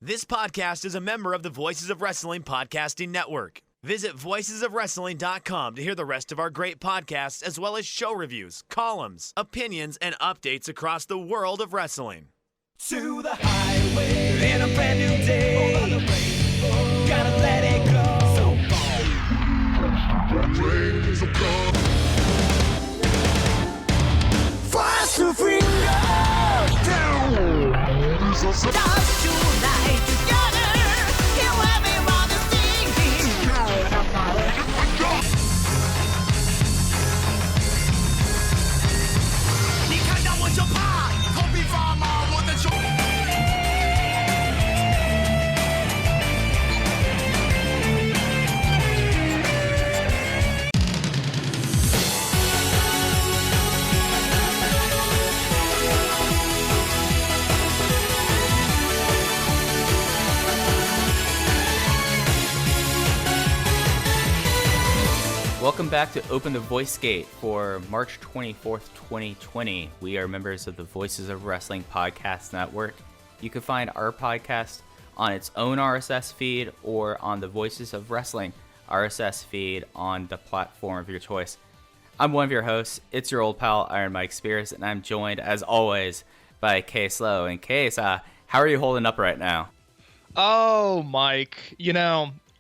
This podcast is a member of the Voices of Wrestling Podcasting Network. Visit voicesofwrestling.com to hear the rest of our great podcasts, as well as show reviews, columns, opinions, and updates across the world of wrestling. To the highway in a brand new day. Over the rainbow, gotta let it go. So far. Fast to freedom. Stars tonight together. Here everyone is singing. 你看到我就怕，头皮发麻，我的手。Welcome back to Open the Voice Gate for March 24th, 2020. We are members of the Voices of Wrestling Podcast Network. You can find our podcast on its own RSS feed or on the Voices of Wrestling RSS feed on the platform of your choice. I'm one of your hosts. It's your old pal, Iron Mike Spears, and I'm joined, as always, by Case Lowe. And Case, how are you holding up right now? Oh, Mike,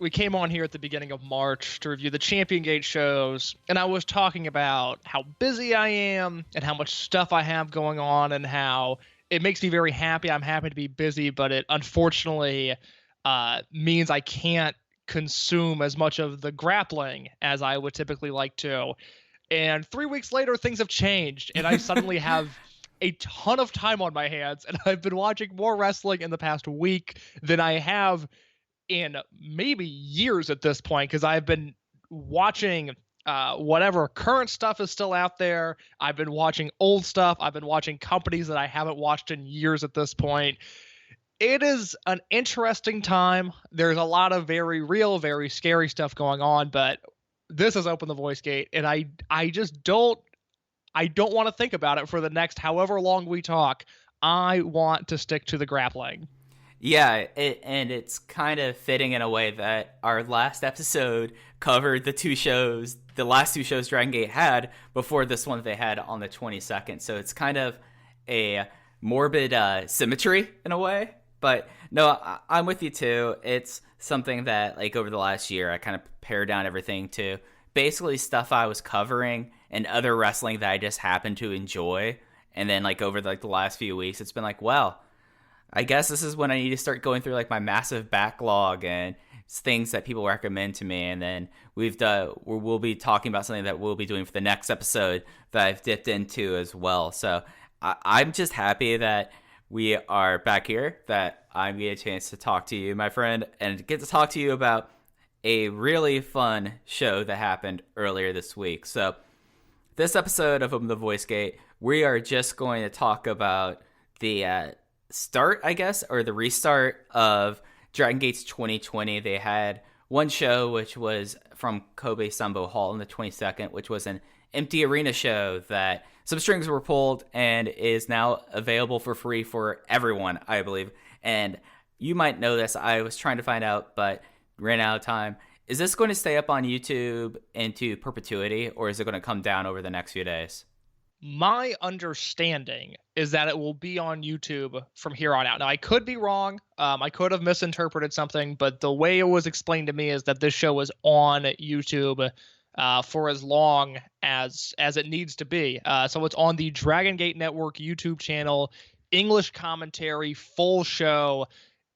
we came on here at the beginning of March to review the Dragongate shows, and I was talking about how busy I am and how much stuff I have going on and how it makes me very happy. I'm happy to be busy, but it unfortunately means I can't consume as much of the grappling as I would typically like to. And 3 weeks later, things have changed, and I suddenly have a ton of time on my hands, and I've been watching more wrestling in the past week than I have in maybe years at this point, because I've been watching whatever current stuff is still out there. I've been watching old stuff. I've been watching companies that I haven't watched in years at this point. It is an interesting time. There's a lot of very real, very scary stuff going on, but this is Open the Voice Gate, and I just don't want to think about it for the next however long we talk. I want to stick to the grappling. Yeah, and it's kind of fitting in a way that our last episode covered the last two shows Dragongate had before this one they had on the 22nd. So it's kind of a morbid symmetry in a way. But no, I'm with you too. It's something that, like, over the last year, I kind of pared down everything to basically stuff I was covering and other wrestling that I just happened to enjoy. And then, like, over the last few weeks, it's been like, well, I guess this is when I need to start going through, like, my massive backlog and things that people recommend to me. And then we'll be talking about something that we'll be doing for the next episode that I've dipped into as well. So I'm just happy that we are back here, that I get a chance to talk to you, my friend, and get to talk to you about a really fun show that happened earlier this week. So this episode of Open the Voice Gate, we are just going to talk about the start, I guess, or the restart of Dragongate's 2020. They had one show, which was from Kobe Sambo Hall on the 22nd, which was an empty arena show that some strings were pulled and is now available for free for everyone, I believe. And you might know this. I was trying to find out, but ran out of time. Is this going to stay up on YouTube into perpetuity, or is it going to come down over the next few days? My understanding is that it will be on YouTube from here on out. Now, I could be wrong. I could have misinterpreted something, but the way it was explained to me is that this show is on YouTube for as long as it needs to be. So it's on the Dragongate Network YouTube channel, English commentary, full show.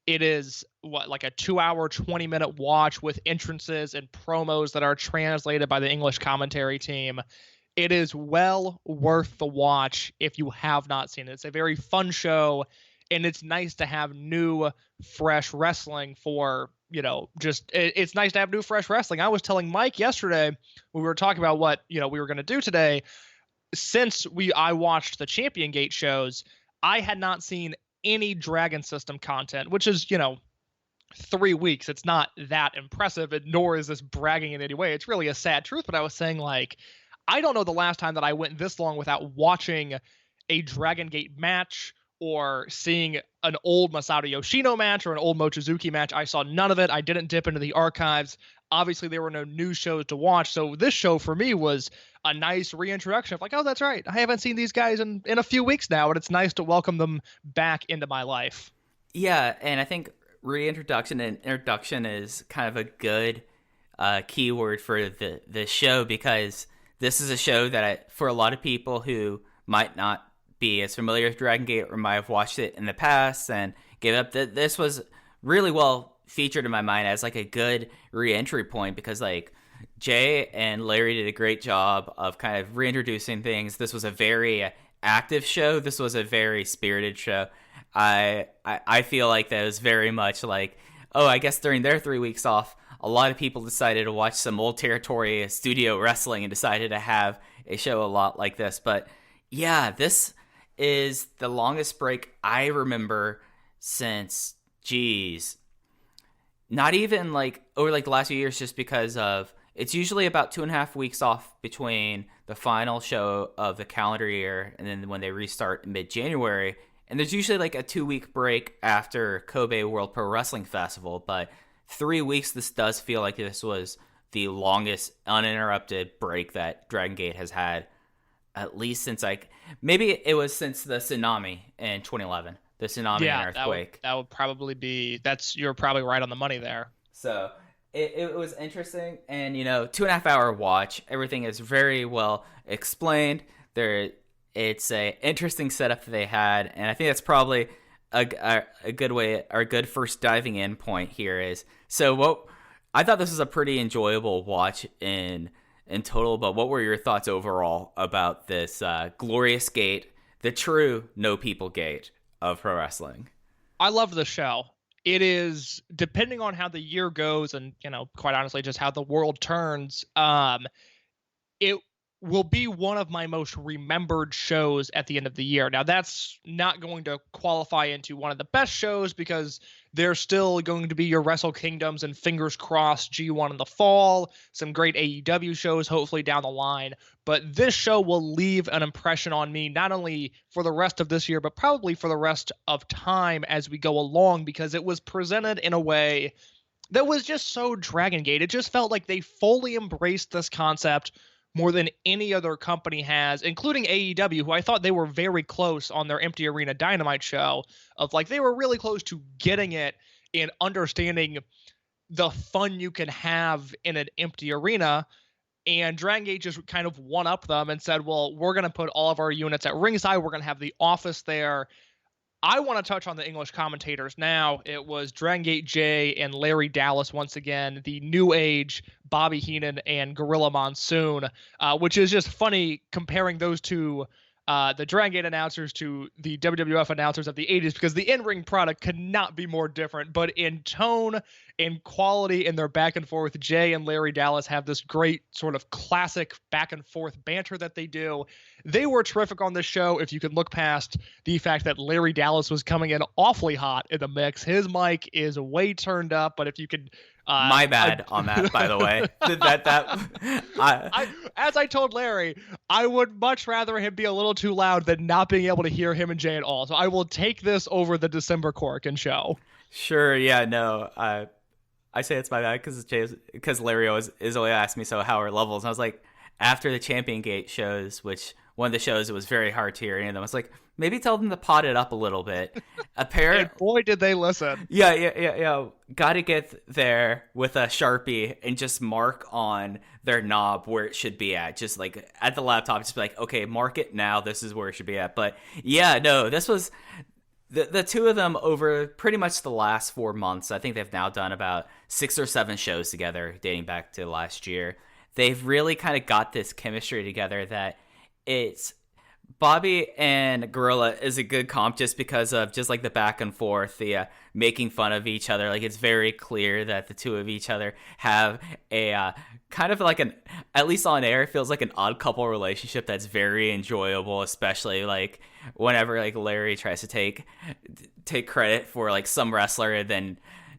It is like a 2-hour, 20-minute watch with entrances and promos that are translated by the English commentary team. It is well worth the watch if you have not seen it. It's a very fun show, and it's nice to have new, fresh wrestling for, it's nice to have new, fresh wrestling. I was telling Mike yesterday when we were talking about what, we were going to do today. Since I watched the Dragongate shows, I had not seen any Dragon System content, which is, 3 weeks. It's not that impressive, and nor is this bragging in any way. It's really a sad truth, but I was saying, like, I don't know the last time that I went this long without watching a Dragongate match or seeing an old Masato Yoshino match or an old Mochizuki match. I saw none of it. I didn't dip into the archives. Obviously, there were no new shows to watch. So this show for me was a nice reintroduction of like, oh, that's right. I haven't seen these guys in a few weeks now, and it's nice to welcome them back into my life. Yeah, and I think reintroduction and introduction is kind of a good keyword for the show, because this is a show that for a lot of people who might not be as familiar with Dragon Gate or might have watched it in the past and gave up, this was really well featured in my mind as like a good re-entry point, because like Jay and Larry did a great job of kind of reintroducing things. This was a very active show. This was a very spirited show. I feel like that was very much like, oh, I guess during their 3 weeks off, a lot of people decided to watch some old territory studio wrestling and decided to have a show a lot like this. But yeah, this is the longest break I remember since, geez, not even like over like the last few years, just because of it's usually about 2.5 weeks off between the final show of the calendar year and then when they restart mid-January. And there's usually like a 2-week break after Kobe World Pro Wrestling Festival. But 3 weeks, this does feel like this was the longest uninterrupted break that Dragon Gate has had, at least since maybe it was since the tsunami in 2011, the tsunami and earthquake. That would probably be, you're probably right on the money there. So it was interesting, and 2.5 hour watch. Everything is very well explained. It's a interesting setup that they had, and I think that's probably a good way, or a good first diving in point here is. So I thought this was a pretty enjoyable watch in total, but what were your thoughts overall about this glorious gate, the true no people gate of pro wrestling? I love the show. It is, depending on how the year goes and, quite honestly, just how the world turns, it will be one of my most remembered shows at the end of the year. Now, that's not going to qualify into one of the best shows because there's still going to be your Wrestle Kingdoms and fingers crossed G1 in the fall, some great AEW shows hopefully down the line. But this show will leave an impression on me, not only for the rest of this year, but probably for the rest of time as we go along, because it was presented in a way that was just so Dragon Gate. It just felt like they fully embraced this concept more than any other company has, including AEW, who I thought they were very close on their Empty Arena Dynamite show, of like they were really close to getting it and understanding the fun you can have in an empty arena. And Dragon Gate just kind of one-upped them and said, well, we're going to put all of our units at ringside. We're going to have the office there. I want to touch on the English commentators now. It was Dragongate Jay and Larry Dallas once again, the New Age Bobby Heenan and Gorilla Monsoon, which is just funny comparing those two, the Dragongate announcers to the WWF announcers of the 80s, because the in-ring product could not be more different. But in tone, in quality, in their back and forth, Jay and Larry Dallas have this great sort of classic back and forth banter that they do. They were terrific on this show. If you can look past the fact that Larry Dallas was coming in awfully hot in the mix, his mic is way turned up. But if you could, my bad on that, by the way. As I told Larry, I would much rather him be a little too loud than not being able to hear him and Jay at all. So I will take this over the December Corkin show. Sure, yeah, no. I say it's my bad because Larry always asked me, so how are levels? And I was like, after the Champion Gate shows, which one of the shows it was very hard to hear any of them. I was like, maybe tell them to pot it up a little bit. And boy, did they listen. Yeah. Got to get there with a Sharpie and just mark on their knob where it should be at. Just like at the laptop, just be like, okay, mark it now. This is where it should be at. But yeah, no, this was the two of them over pretty much the last 4 months. I think they've now done about 6 or 7 shows together dating back to last year. They've really kind of got this chemistry together that it's Bobby and Gorilla is a good comp just because of just like the back and forth, the making fun of each other. Like it's very clear that the two of each other have a kind of like at least on air, it feels like an odd couple relationship that's very enjoyable, especially like whenever like Larry tries to take credit for like some wrestler, and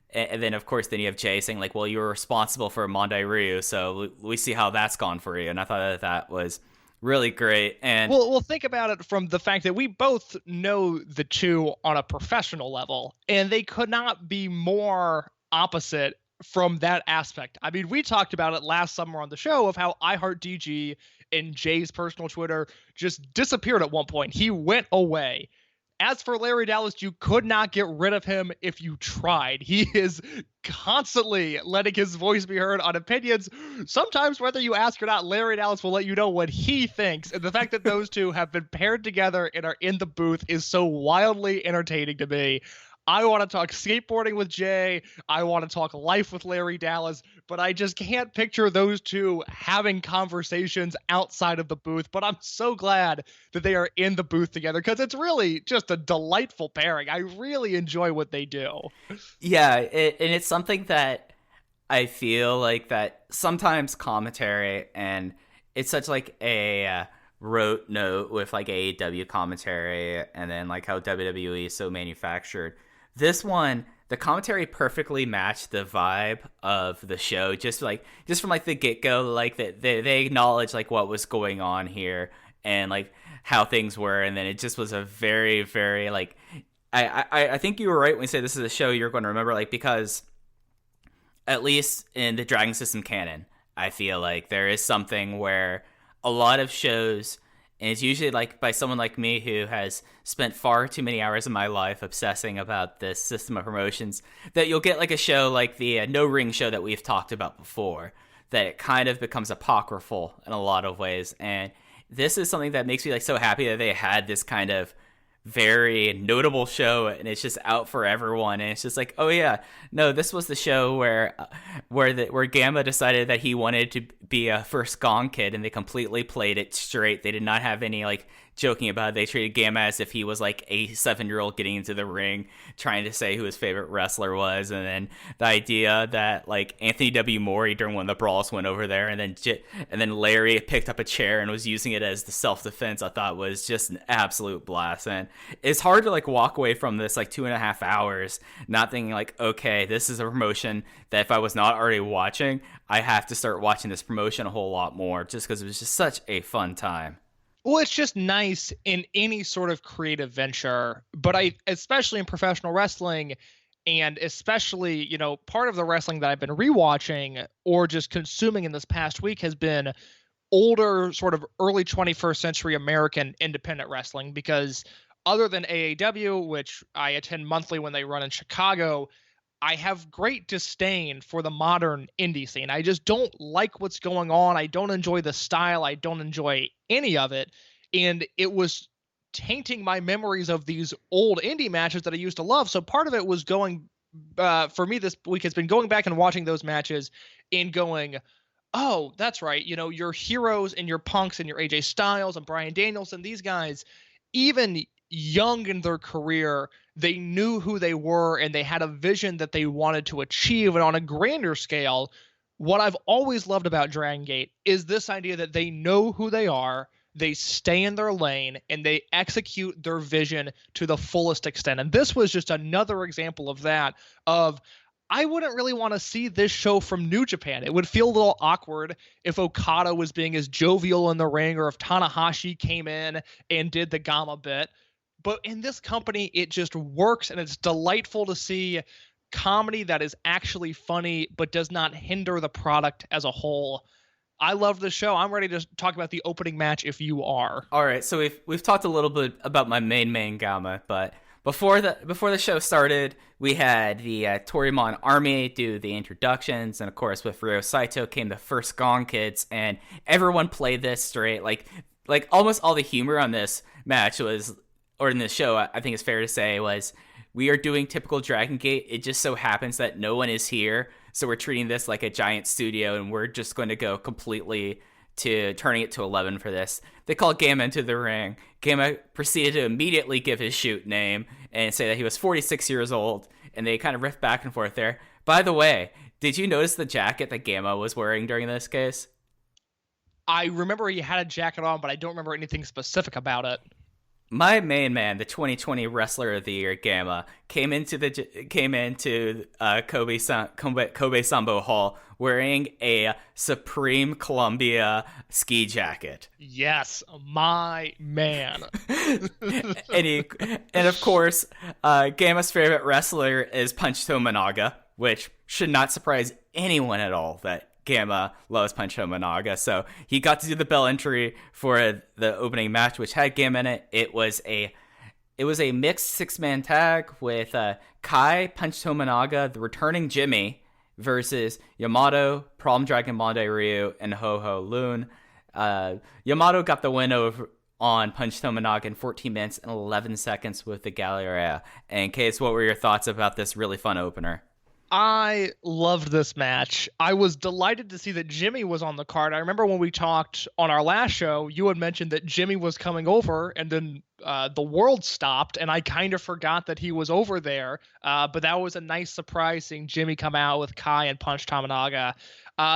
then of course then you have Jay saying like, well, you were responsible for Mondai Ryu, so we see how that's gone for you. And I thought that was really great. And We'll think about it from the fact that we both know the two on a professional level, and they could not be more opposite from that aspect. I mean, we talked about it last summer on the show of how iHeartDG and Jay's personal Twitter just disappeared at one point. He went away. As for Larry Dallas, you could not get rid of him if you tried. He is constantly letting his voice be heard on opinions. Sometimes, whether you ask or not, Larry Dallas will let you know what he thinks. And the fact that those two have been paired together and are in the booth is so wildly entertaining to me. I want to talk skateboarding with Jay. I want to talk life with Larry Dallas, but I just can't picture those two having conversations outside of the booth. But I'm so glad that they are in the booth together because it's really just a delightful pairing. I really enjoy what they do. Yeah, and it's something that I feel like that sometimes commentary, and it's such like a rote note with like AEW commentary and then like how WWE is so manufactured. This one, the commentary perfectly matched the vibe of the show, just from like the get-go, like that they acknowledged like what was going on here and like how things were, and then it just was a very, very like I think you were right when you said this is a show you're going to remember, like, because at least in the Dragon System canon, I feel like there is something where a lot of shows, and it's usually like by someone like me who has spent far too many hours of my life obsessing about this system of promotions, that you'll get like a show like the No Ring show that we've talked about before, that it kind of becomes apocryphal in a lot of ways. And this is something that makes me like so happy that they had this kind of very notable show and it's just out for everyone, and it's just like, oh yeah, no, this was the show where Gamma decided that he wanted to be a first Gong kid, and they completely played it straight. They did not have any like joking about it. They treated Gamma as if he was like a 7-year-old getting into the ring trying to say who his favorite wrestler was. And then the idea that like Anthony W. Morey during one of the brawls went over there, and then Larry picked up a chair and was using it as the self-defense, I thought was just an absolute blast. And it's hard to like walk away from this like 2.5 hours not thinking like, okay, this is a promotion that if I was not already watching, I have to start watching this promotion a whole lot more, just because it was just such a fun time. Well, it's just nice in any sort of creative venture, but especially in professional wrestling, and especially, you know, part of the wrestling that I've been rewatching or just consuming in this past week has been older sort of early 21st century American independent wrestling, because other than AAW, which I attend monthly when they run in Chicago, I have great disdain for the modern indie scene. I just don't like what's going on. I don't enjoy the style. I don't enjoy any of it. And it was tainting my memories of these old indie matches that I used to love. So part of it was going, for me this week has been going back and watching those matches and going, oh, that's right. You know, your heroes and your Punks and your AJ Styles and Bryan Danielson, these guys, even young in their career, they knew who they were and they had a vision that they wanted to achieve. And on a grander scale, what I've always loved about Dragongate is this idea that they know who they are, they stay in their lane, and they execute their vision to the fullest extent. And this was just another example of that, of I wouldn't really want to see this show from New Japan. It would feel a little awkward if Okada was being as jovial in the ring, or if Tanahashi came in and did the Gamma bit. But in this company, it just works, and it's delightful to see comedy that is actually funny but does not hinder the product as a whole. I love the show. I'm ready to talk about the opening match if you are. All right, so we've talked a little bit about my main Gamma, but before the show started, we had the Toryumon Army do the introductions, and of course with Ryo Saito came the first Gong Kids, and everyone played this straight. Like almost all the humor on this match was, or in this show, I think it's fair to say, was we are doing typical Dragongate. It just so happens that no one is here, so we're treating this like a giant studio, and we're just going to go completely to turning it to 11 for this. They called Gamma into the ring. Gamma proceeded to immediately give his shoot name and say that he was 46 years old, and they kind of riffed back and forth there. By the way, did you notice the jacket that Gamma was wearing during this case? I remember he had a jacket on, but I don't remember anything specific about it. My main man, the 2020 Wrestler of the Year, Gamma, came into Kobe Sambo Hall wearing a Supreme Columbia ski jacket. Yes, my man. And of course, Gamma's favorite wrestler is Punch Tominaga, which should not surprise anyone at all that Gamma loves Punch Tominaga. So he got to do the bell entry for the opening match, which had Gamma in it. It was a mixed 6-man tag with Kai, Punch Tominaga, the returning Jimmy, versus Yamato, Problem Dragon Monday Ryu, and Ho Ho Loon. Yamato got the win over on Punch Tominaga in 14 minutes and 11 seconds with the Galleria. And Case, what were your thoughts about this really fun opener? I loved this match. I was delighted to see that Jimmy was on the card. I remember when we talked on our last show, you had mentioned that Jimmy was coming over, and then the world stopped, and I kind of forgot that he was over there. But that was a nice surprise seeing Jimmy come out with Kai and Punch Tominaga.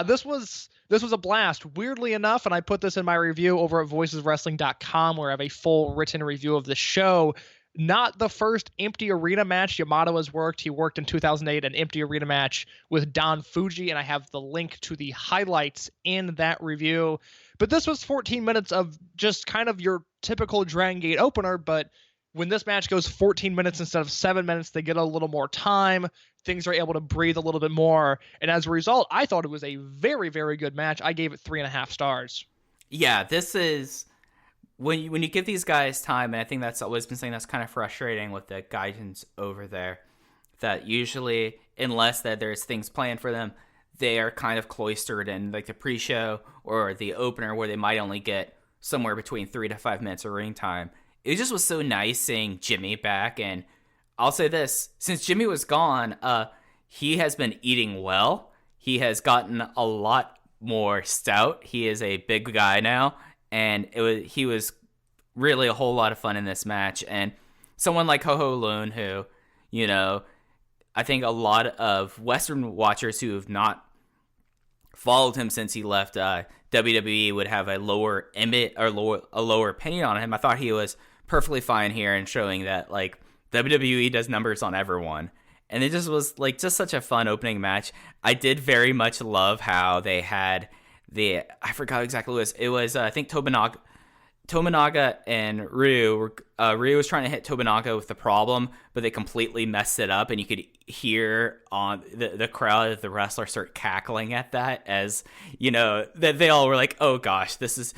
This was a blast. Weirdly enough, and I put this in my review over at voiceswrestling.com, where I have a full written review of the show. Not the first empty arena match Yamato has worked. He worked in 2008 an empty arena match with Don Fuji, and I have the link to the highlights in that review. But this was 14 minutes of just kind of your typical Dragon Gate opener, but when this match goes 14 minutes instead of 7 minutes, they get a little more time. Things are able to breathe a little bit more. And as a result, I thought it was a very, very good match. I gave it 3.5 stars. Yeah, this is... When you give these guys time, and I think that's always been something that's kind of frustrating with the guidance over there, that usually, unless that there's things planned for them, they are kind of cloistered in like the pre-show or the opener where they might only get somewhere between 3 to 5 minutes of ring time. It just was so nice seeing Jimmy back, and I'll say this, since Jimmy was gone, he has been eating well. He has gotten a lot more stout. He is a big guy now. And he was really a whole lot of fun in this match. And someone like Ho Ho Loon, who, you know, I think a lot of Western watchers who have not followed him since he left WWE would have a lower opinion on him. I thought he was perfectly fine here and showing that like WWE does numbers on everyone. And it just was like just such a fun opening match. I did very much love how they had I forgot exactly what it was. It was, I think, Tominaga and Ryu. Ryu was trying to hit Tominaga with the problem, but they completely messed it up, and you could hear on the crowd of the wrestler start cackling at that, as you know that they all were like, "Oh gosh, this.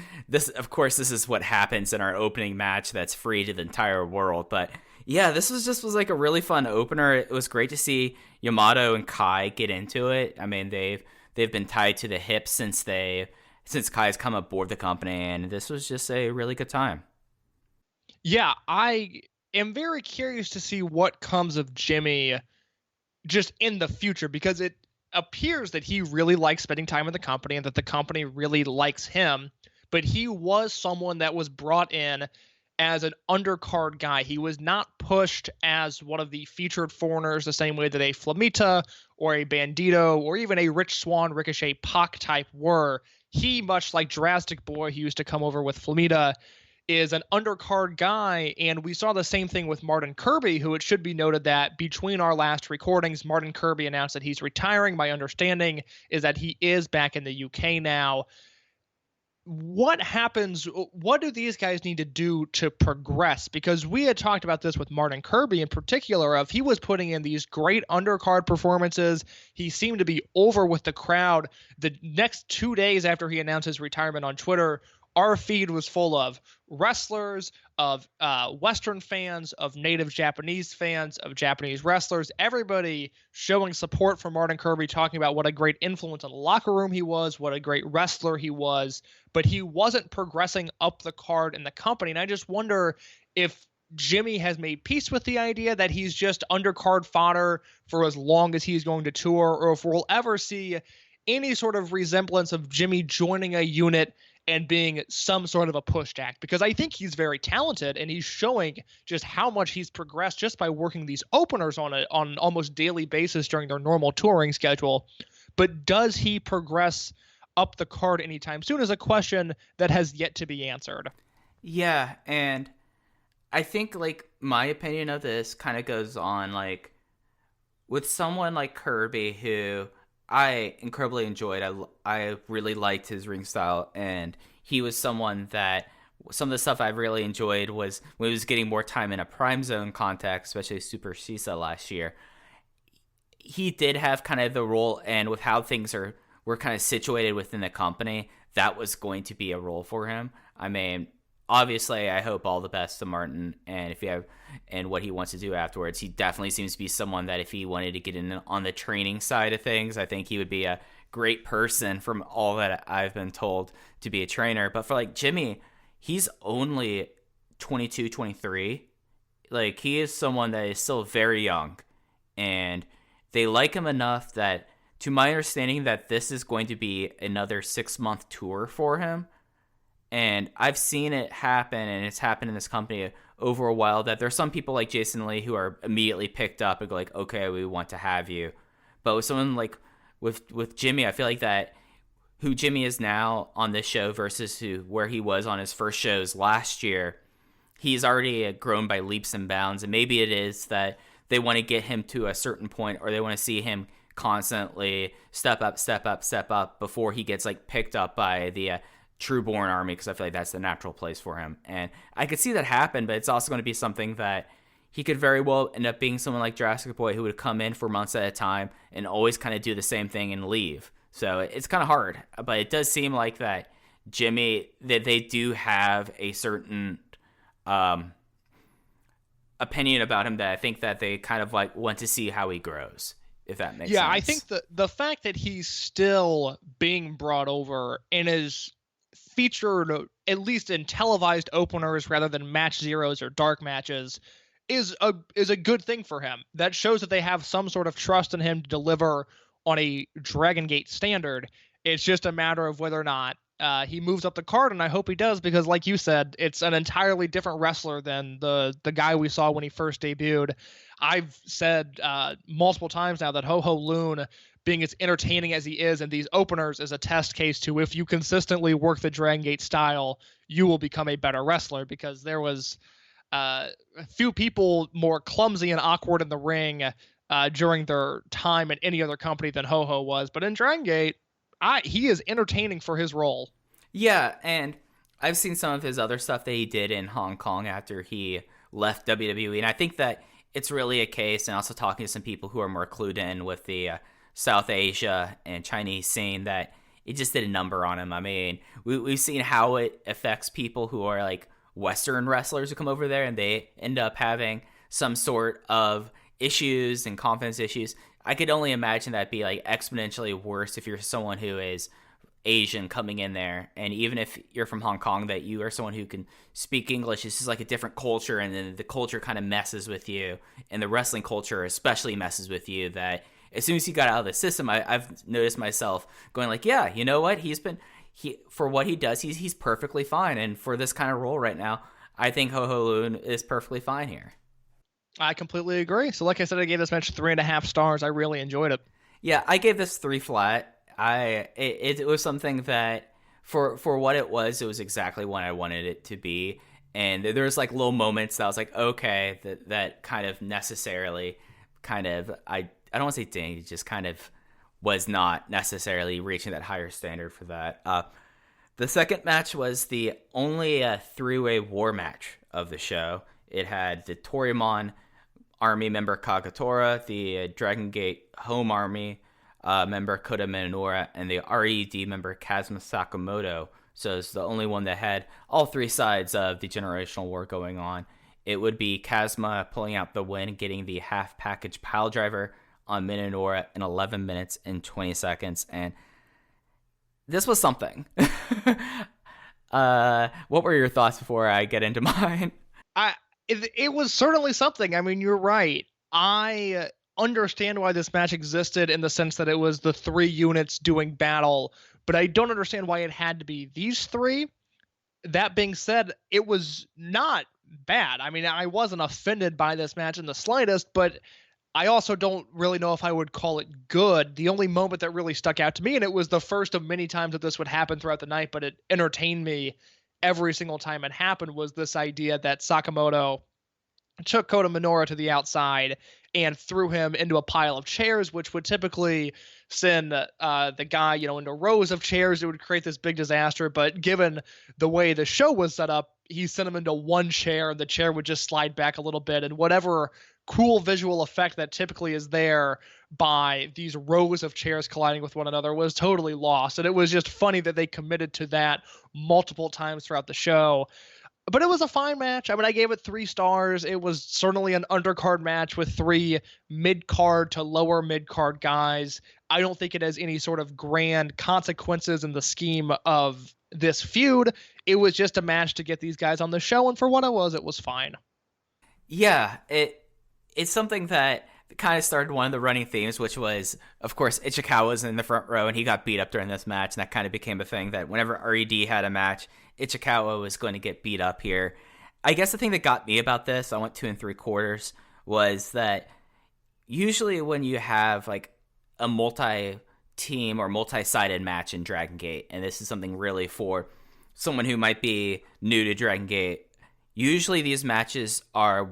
Of course, this is what happens in our opening match that's free to the entire world." But yeah, this was like a really fun opener. It was great to see Yamato and Kai get into it. I mean, they've been tied to the hip since Kai's come aboard the company, and this was just a really good time. Yeah, I am very curious to see what comes of Jimmy just in the future, because it appears that he really likes spending time in the company and that the company really likes him, but he was someone that was brought in as an undercard guy. He was not pushed as one of the featured foreigners the same way that a Flamita or a Bandito or even a Rich Swann, Ricochet, Pac type were. He, much like Drastic Boy, who used to come over with Flamita, is an undercard guy, and we saw the same thing with Martin Kirby, who it should be noted that between our last recordings, Martin Kirby announced that he's retiring. My understanding is that he is back in the UK now. What happens? What do these guys need to do to progress? Because we had talked about this with Martin Kirby in particular, of he was putting in these great undercard performances. He seemed to be over with the crowd. The next 2 days after he announced his retirement on Twitter, our feed was full of wrestlers, of Western fans, of native Japanese fans, of Japanese wrestlers, everybody showing support for Martin Kirby, talking about what a great influence in the locker room he was, what a great wrestler he was, but he wasn't progressing up the card in the company. And I just wonder if Jimmy has made peace with the idea that he's just undercard fodder for as long as he's going to tour, or if we'll ever see any sort of resemblance of Jimmy joining a unit and being some sort of a push act, because I think he's very talented and he's showing just how much he's progressed just by working these openers on an almost daily basis during their normal touring schedule. But does he progress up the card anytime soon is a question that has yet to be answered. Yeah, and I think like my opinion of this kind of goes on like with someone like Kirby, who I incredibly enjoyed. I really liked his ring style, and he was someone that some of the stuff I really enjoyed was when he was getting more time in a Prime Zone context, especially Super Sisa last year. He did have kind of the role, and with how things were kind of situated within the company, that was going to be a role for him. I mean, obviously, I hope all the best to Martin, and if you have and what he wants to do afterwards. He definitely seems to be someone that if he wanted to get in on the training side of things, I think he would be a great person from all that I've been told to be a trainer. But for like Jimmy, he's only 22, 23. Like, he is someone that is still very young, and they like him enough that, to my understanding, that this is going to be another 6-month tour for him. And I've seen it happen, and it's happened in this company over a while, that there's some people like Jason Lee who are immediately picked up and go like, okay, we want to have you. But with someone like with Jimmy, I feel like that who Jimmy is now on this show versus where he was on his first shows last year, he's already grown by leaps and bounds. And maybe it is that they want to get him to a certain point, or they want to see him constantly step up before he gets like picked up by the Trueborn Army, because I feel like that's the natural place for him. And I could see that happen, but it's also going to be something that he could very well end up being someone like Jurassic Boy, who would come in for months at a time and always kind of do the same thing and leave. So it's kind of hard, but it does seem like that Jimmy, that they do have a certain opinion about him that I think that they kind of like want to see how he grows, if that makes sense. Yeah, I think the fact that he's still being brought over and is featured at least in televised openers rather than match zeros or dark matches is a good thing for him. That shows that they have some sort of trust in him to deliver on a Dragongate standard. It's just a matter of whether or not he moves up the card, and I hope he does, because like you said, it's an entirely different wrestler than the guy we saw when he first debuted. I've said multiple times now that Ho-Ho Loon, being as entertaining as he is in these openers, is a test case to if you consistently work the Dragongate style, you will become a better wrestler, because there was a few people more clumsy and awkward in the ring during their time in any other company than Ho-Ho was. But in Dragongate, he is entertaining for his role. Yeah, and I've seen some of his other stuff that he did in Hong Kong after he left WWE, and I think that it's really a case, and also talking to some people who are more clued in with the South Asia and Chinese scene, that it just did a number on him. I mean, we've seen how it affects people who are like Western wrestlers who come over there, and they end up having some sort of issues and confidence issues. I could only imagine that'd be like exponentially worse if you're someone who is Asian coming in there, and even if you're from Hong Kong, that you are someone who can speak English. It's just like a different culture, and then the culture kind of messes with you, and the wrestling culture especially messes with you, that as soon as he got out of the system, I've noticed myself going like, yeah, you know what, for what he does, he's perfectly fine, and for this kind of role right now, I think Ho-Ho Loon is perfectly fine here. I completely agree. So like I said, I gave this match 3.5 stars. I really enjoyed it. Yeah, I gave this 3 flat. It was something that for what it was exactly what I wanted it to be. And there's like little moments that I was like, okay, that kind of necessarily kind of, I don't want to say dang, it just kind of was not necessarily reaching that higher standard for that. The second match was the only 3-way war match of the show. It had the Toryumon Army member Kagetora, the Dragongate Home Army member Kota Minoura, and the RED member Kazuma Sakamoto. So it's the only one that had all 3 sides of the generational war going on. It would be Kazuma pulling out the win, getting the half package pile driver on Minoura in 11 minutes and 20 seconds. And this was something. What were your thoughts before I get into mine? It was certainly something. I mean, you're right. I understand why this match existed in the sense that it was the 3 units doing battle, but I don't understand why it had to be these 3. That being said, it was not bad. I mean, I wasn't offended by this match in the slightest, but I also don't really know if I would call it good. The only moment that really stuck out to me, and it was the first of many times that this would happen throughout the night, but it entertained me every single time it happened was this idea that Sakamoto took Kota Minoura to the outside and threw him into a pile of chairs, which would typically send the guy, into rows of chairs. It would create this big disaster. But given the way the show was set up, he sent him into one chair, and the chair would just slide back a little bit. And whatever cool visual effect that typically is there by these rows of chairs colliding with one another was totally lost. And it was just funny that they committed to that multiple times throughout the show. But it was a fine match. I mean, I gave it 3 stars. It was certainly an undercard match with 3 mid-card to lower mid-card guys. I don't think it has any sort of grand consequences in the scheme of this feud. It was just a match to get these guys on the show, and for what it was fine. Yeah, it's something that kind of started one of the running themes, which was, of course, Ichikawa was in the front row, and he got beat up during this match, and that kind of became a thing that whenever RED had a match, Ichikawa was going to get beat up here. I guess the thing that got me about this, I went 2 3/4, was that usually when you have like a multi-team or multi-sided match in Dragongate, and this is something really for someone who might be new to Dragongate, usually these matches are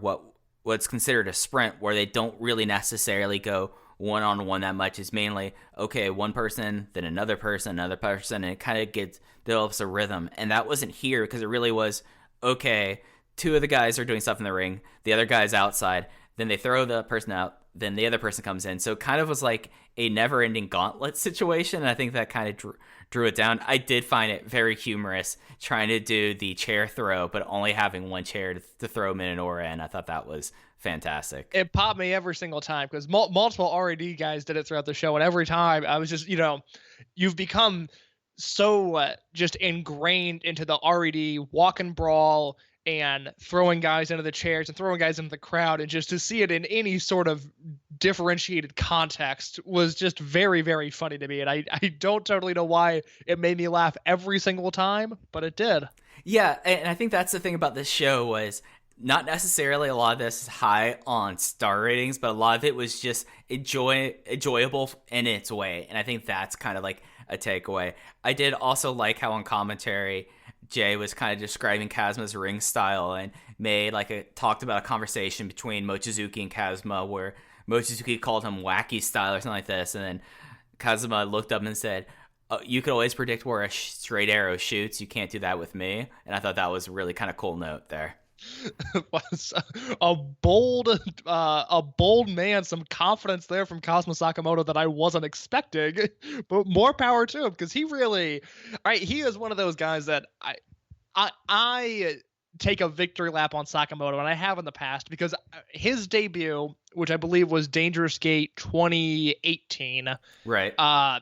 what's considered a sprint, where they don't really necessarily go one-on-one that much. It's mainly, okay, one person, then another person, and it kind of develops a rhythm. And that wasn't here, because it really was, okay, 2 of the guys are doing stuff in the ring, the other guy's outside, then they throw the person out, then the other person comes in. So it kind of was like a never-ending gauntlet situation, and I think that kind of drew it down. I did find it very humorous trying to do the chair throw, but only having one chair to throw Minoura in. I thought that was fantastic. It popped me every single time, because multiple RED guys did it throughout the show, and every time I was just, you've become so just ingrained into the RED walk and brawl and throwing guys into the chairs and throwing guys into the crowd, and just to see it in any sort of differentiated context was just very, very funny to me. And I don't totally know why it made me laugh every single time, but it did. Yeah, and I think that's the thing about this show, was not necessarily a lot of this is high on star ratings, but a lot of it was just enjoyable in its way. And I think that's kind of like a takeaway. I did also like how on commentary, Jay was kind of describing Kazma's ring style, and talked about a conversation between Mochizuki and Kazma, where Mochizuki called him wacky style or something like this. And then Kazma looked up and said, you could always predict where a straight arrow shoots. You can't do that with me. And I thought that was a really kind of cool note there. Was a bold man, some confidence there from Kazuma Sakamoto that I wasn't expecting, but more power to him, because he is one of those guys that I take a victory lap on Sakamoto, and I have in the past, because his debut, which I believe was Dangerous Gate 2018, right?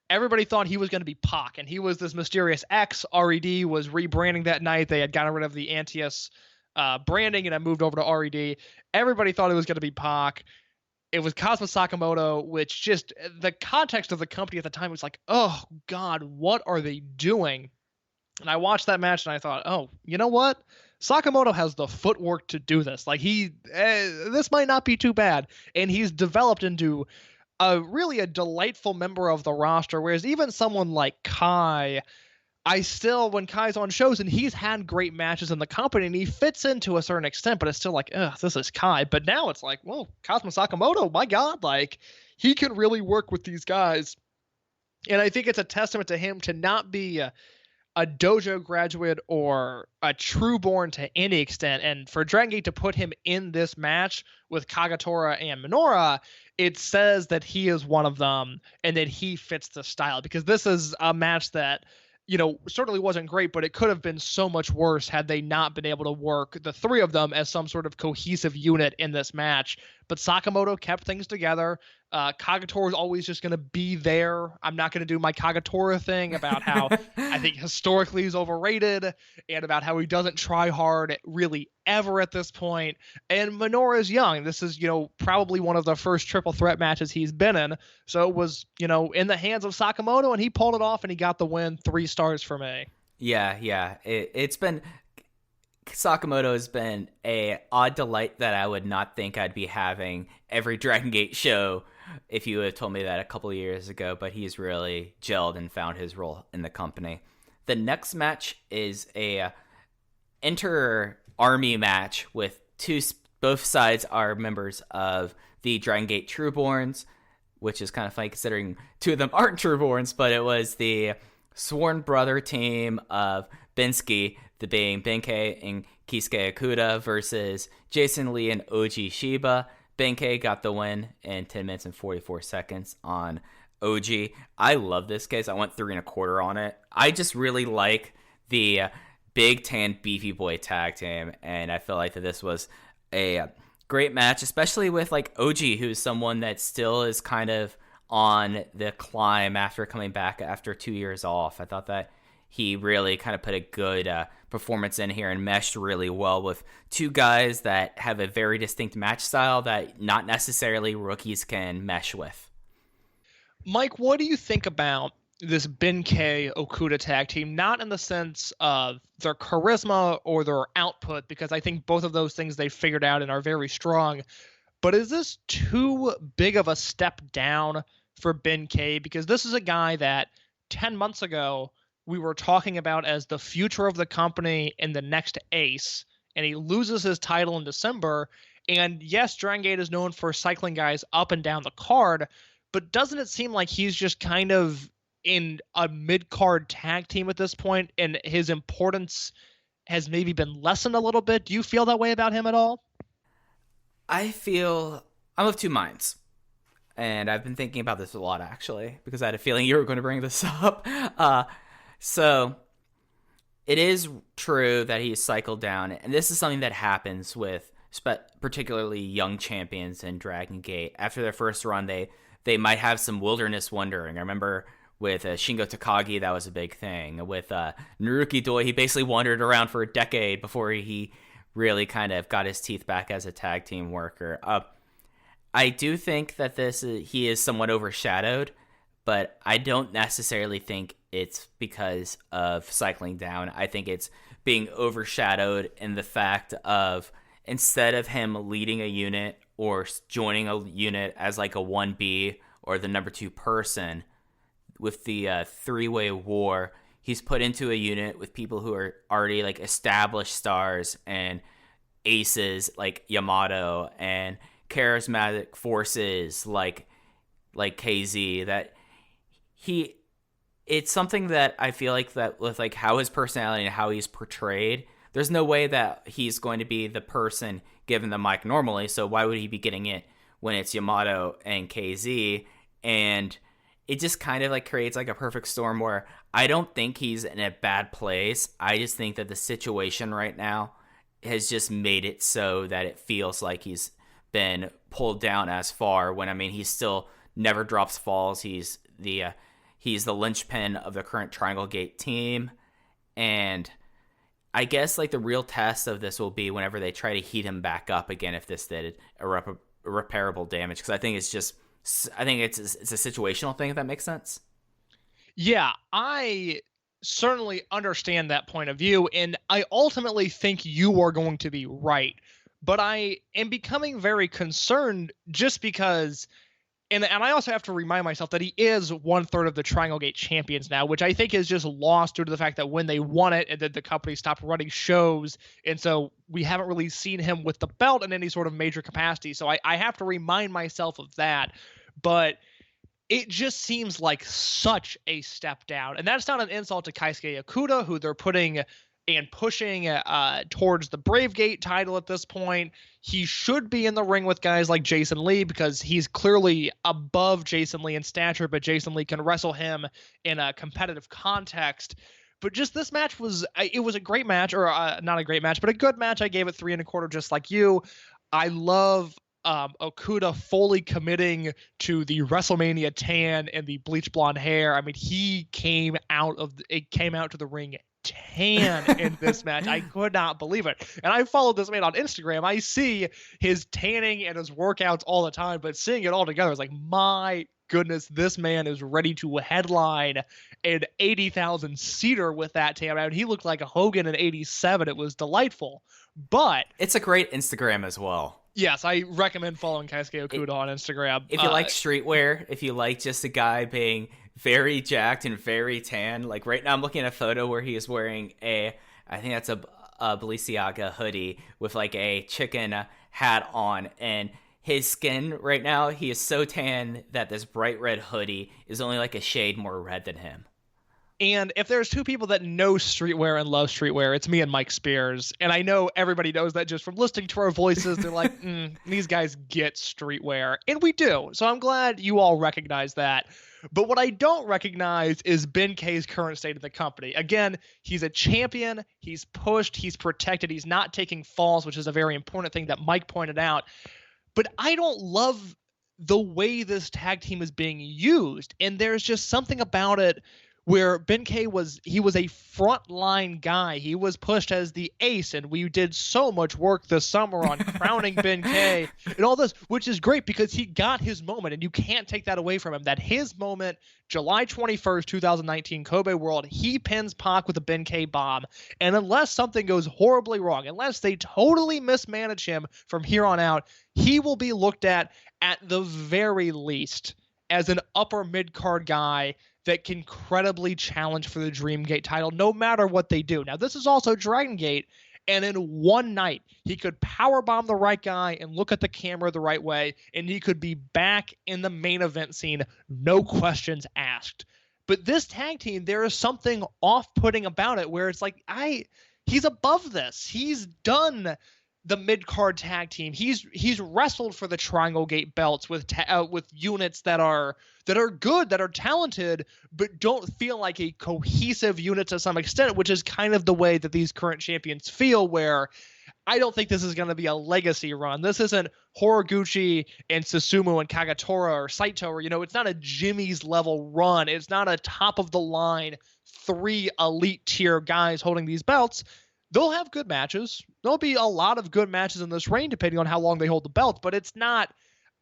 Everybody thought he was going to be Pac, and he was this mysterious X. RED was rebranding that night. They had gotten rid of the Antius branding, and I moved over to RED. Everybody thought it was going to be Pac. It was Kazuma Sakamoto, which just the context of the company at the time was like, oh God, what are they doing? And I watched that match and I thought, oh, you know what? Sakamoto has the footwork to do this. Like this might not be too bad. And he's developed into really a delightful member of the roster. Whereas even someone like Kai, when Kai's on shows, and he's had great matches in the company, and he fits in to a certain extent, but it's still like, ugh, this is Kai. But now it's like, whoa, Kazuma Sakamoto, my God, like, he can really work with these guys. And I think it's a testament to him to not be a dojo graduate or a true-born to any extent. And for Dragongate to put him in this match with Kagetora and Minoura, it says that he is one of them and that he fits the style, because this is a match that, certainly wasn't great, but it could have been so much worse had they not been able to work the 3 of them as some sort of cohesive unit in this match. But Sakamoto kept things together. Kagetora is always just going to be there. I'm not going to do my Kagetora thing about how I think historically he's overrated, and about how he doesn't try hard really ever at this point. And Minoura is young. This is, probably one of the first triple threat matches he's been in. So it was, in the hands of Sakamoto, and he pulled it off, and he got the win. 3 stars for me. Yeah. It's been... Sakamoto has been a odd delight that I would not think I'd be having every Dragongate show if you had told me that a couple of years ago, but he's really gelled and found his role in the company. The next match is a inter-army match with both sides are members of the Dragongate Trueborns, which is kind of funny considering two of them aren't Trueborns, but it was the sworn brother team of Bensky, the being Benkei and Kisuke Okuda versus Jason Lee and Oji Shiba. Benkei got the win in 10 minutes and 44 seconds on Oji. I love this case. I went 3 1/4 on it. I just really like the big tan beefy boy tag team, and I feel like that this was a great match, especially with like Oji, who's someone that still is kind of on the climb after coming back after 2 years off. I thought that he really kind of put a good performance in here and meshed really well with two guys that have a very distinct match style that not necessarily rookies can mesh with. Mike, what do you think about this Benkei Okuda tag team? Not in the sense of their charisma or their output, because I think both of those things they figured out and are very strong. But is this too big of a step down for Benkei? Because this is a guy that 10 months ago we were talking about as the future of the company and the next ace, and he loses his title in December. And yes, Dragongate is known for cycling guys up and down the card, but doesn't it seem like he's just kind of in a mid-card tag team at this point, and his importance has maybe been lessened a little bit? Do you feel that way about him at all? I feel I'm of two minds. And I've been thinking about this a lot, actually, because I had a feeling you were going to bring this up. So it is true that he's cycled down, and this is something that happens with particularly young champions in Dragon Gate. After their first run, they might have some wilderness wandering. I remember with Shingo Takagi, that was a big thing. With Naruki Doi, he basically wandered around for a decade before he really kind of got his teeth back as a tag team worker. I do think that he is somewhat overshadowed, but I don't necessarily think it's because of cycling down. I think it's being overshadowed in the fact of instead of him leading a unit or joining a unit as like a 1B or the number 2 person with the three-way war, he's put into a unit with people who are already like established stars and aces like Yamato and charismatic forces like KZ. That it's something that I feel like that with like how his personality and how he's portrayed, there's no way that he's going to be the person given the mic normally, so why would he be getting it when it's Yamato and KZ? And it just kind of like creates like a perfect storm where I don't think he's in a bad place. I just think that the situation right now has just made it so that it feels like he's been pulled down as far when, I mean, he still never drops falls. He's the linchpin of the current Triangle Gate team. And I guess like the real test of this will be whenever they try to heat him back up again, if this did irreparable damage. Because I think it's a situational thing, if that makes sense. Yeah, I certainly understand that point of view, and I ultimately think you are going to be right. But I am becoming very concerned just because, and I also have to remind myself that he is 1/3 of the Triangle Gate champions now, which I think is just lost due to the fact that when they won it, and then the company stopped running shows, and so we haven't really seen him with the belt in any sort of major capacity. So I have to remind myself of that. But it just seems like such a step down. And that's not an insult to Keisuke Okuda, who they're putting and pushing towards the Brave Gate title at this point. He should be in the ring with guys like Jason Lee because he's clearly above Jason Lee in stature, but Jason Lee can wrestle him in a competitive context. But just this match was a great match, or not a great match, but a good match. I gave it 3 1/4 just like you. I love Okuda fully committing to the WrestleMania tan and the bleach blonde hair. I mean, he came out to the ring tan in this match. I could not believe it. And I followed this man on Instagram. I see his tanning and his workouts all the time, but seeing it all together is like, my goodness, this man is ready to headline an 80,000 seater with that tan. I mean, he looked like a Hogan in 87. It was delightful. But it's a great Instagram as well. Yes, I recommend following Keisuke Okuda on Instagram. If you like streetwear, if you like just a guy being very jacked and very tan. Like right now I'm looking at a photo where he is wearing I think that's a Balenciaga hoodie with like a chicken hat on, and his skin right now, he is so tan that this bright red hoodie is only like a shade more red than him. And if there's two people that know streetwear and love streetwear, it's me and Mike Spears. And I know everybody knows that just from listening to our voices. They're like, these guys get streetwear. And we do. So I'm glad you all recognize that. But what I don't recognize is Ben K's current state of the company. Again, he's a champion. He's pushed. He's protected. He's not taking falls, which is a very important thing that Mike pointed out. But I don't love the way this tag team is being used. And there's just something about it where Ben K was a frontline guy. He was pushed as the ace, and we did so much work this summer on crowning Ben K and all this, which is great because he got his moment, and you can't take that away from him. That his moment, July 21st, 2019, Kobe World, he pins Pac with a Ben K bomb. And unless something goes horribly wrong, unless they totally mismanage him from here on out, he will be looked at the very least as an upper mid-card guy that can credibly challenge for the Dreamgate title no matter what they do. Now, this is also Dragongate, and in one night, he could powerbomb the right guy and look at the camera the right way, and he could be back in the main event scene, no questions asked. But this tag team, there is something off-putting about it where it's like, he's above this. He's done the mid-card tag team. He's wrestled for the Dragongate belts with units that are good, that are talented, but don't feel like a cohesive unit to some extent, which is kind of the way that these current champions feel, where I don't think this is going to be a legacy run. This isn't Horiguchi and Susumu and Kagetora or Saito, or, it's not a Jimmy's level run. It's not a top of the line 3 elite tier guys holding these belts. They'll have good matches. There'll be a lot of good matches in this reign, depending on how long they hold the belt, but it's not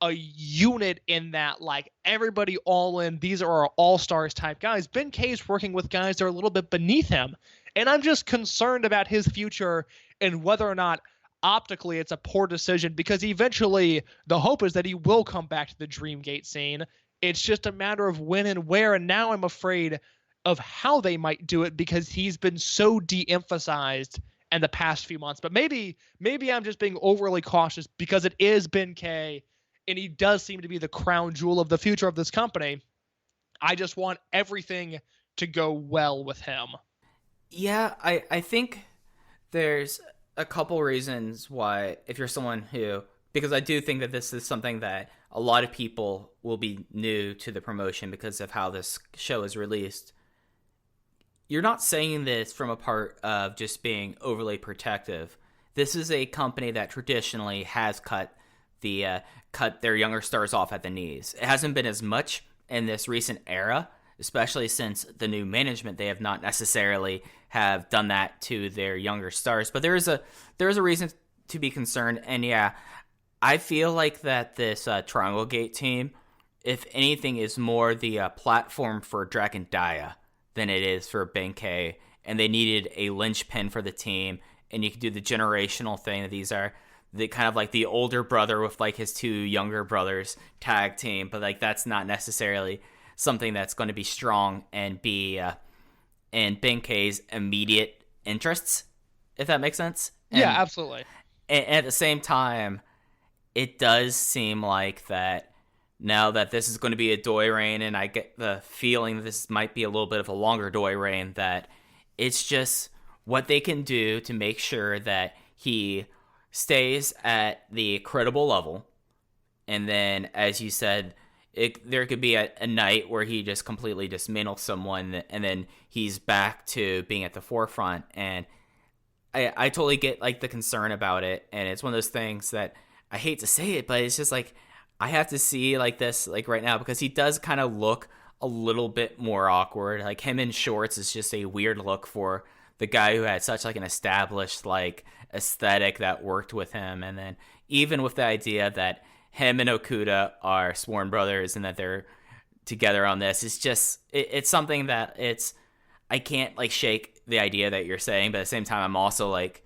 a unit in that, like, everybody all in, these are our all-stars type guys. Ben K's working with guys that are a little bit beneath him, and I'm just concerned about his future and whether or not optically it's a poor decision, because eventually the hope is that he will come back to the Dreamgate scene. It's just a matter of when and where, and now I'm afraid of how they might do it because he's been so de-emphasized in the past few months. But maybe I'm just being overly cautious because it is Ben K, and he does seem to be the crown jewel of the future of this company. I just want everything to go well with him. Yeah, I think there's a couple reasons why, if you're someone who, because I do think that this is something that a lot of people will be new to the promotion because of how this show is released. You're not saying this from a part of just being overly protective. This is a company that traditionally has cut their younger stars off at the knees. It hasn't been as much in this recent era, especially since the new management. They have not necessarily have done that to their younger stars, but there is a reason to be concerned. And yeah, I feel like that this Dragongate team, if anything, is more the platform for Dragon Dia than it is for Ben K, and they needed a linchpin for the team. And you could do the generational thing that these are the kind of like the older brother with like his 2 younger brothers tag team, but like that's not necessarily something that's going to be strong and be in Ben K's immediate interests, if that makes sense. Yeah, absolutely. And at the same time, it does seem like that now that this is going to be a Doi reign, and I get the feeling that this might be a little bit of a longer Doi reign, that it's just what they can do to make sure that he stays at the credible level. And then, as you said, there could be a night where he just completely dismantles someone, and then he's back to being at the forefront. And I totally get like the concern about it, and it's one of those things that I hate to say it, but it's just like I have to see like this like right now, because he does kind of look a little bit more awkward. Like him in shorts is just a weird look for the guy who had such like an established like aesthetic that worked with him. And then even with the idea that him and Okuda are sworn brothers and that they're together on this, it's just it's something that I can't like shake the idea that you're saying, but at the same time I'm also like,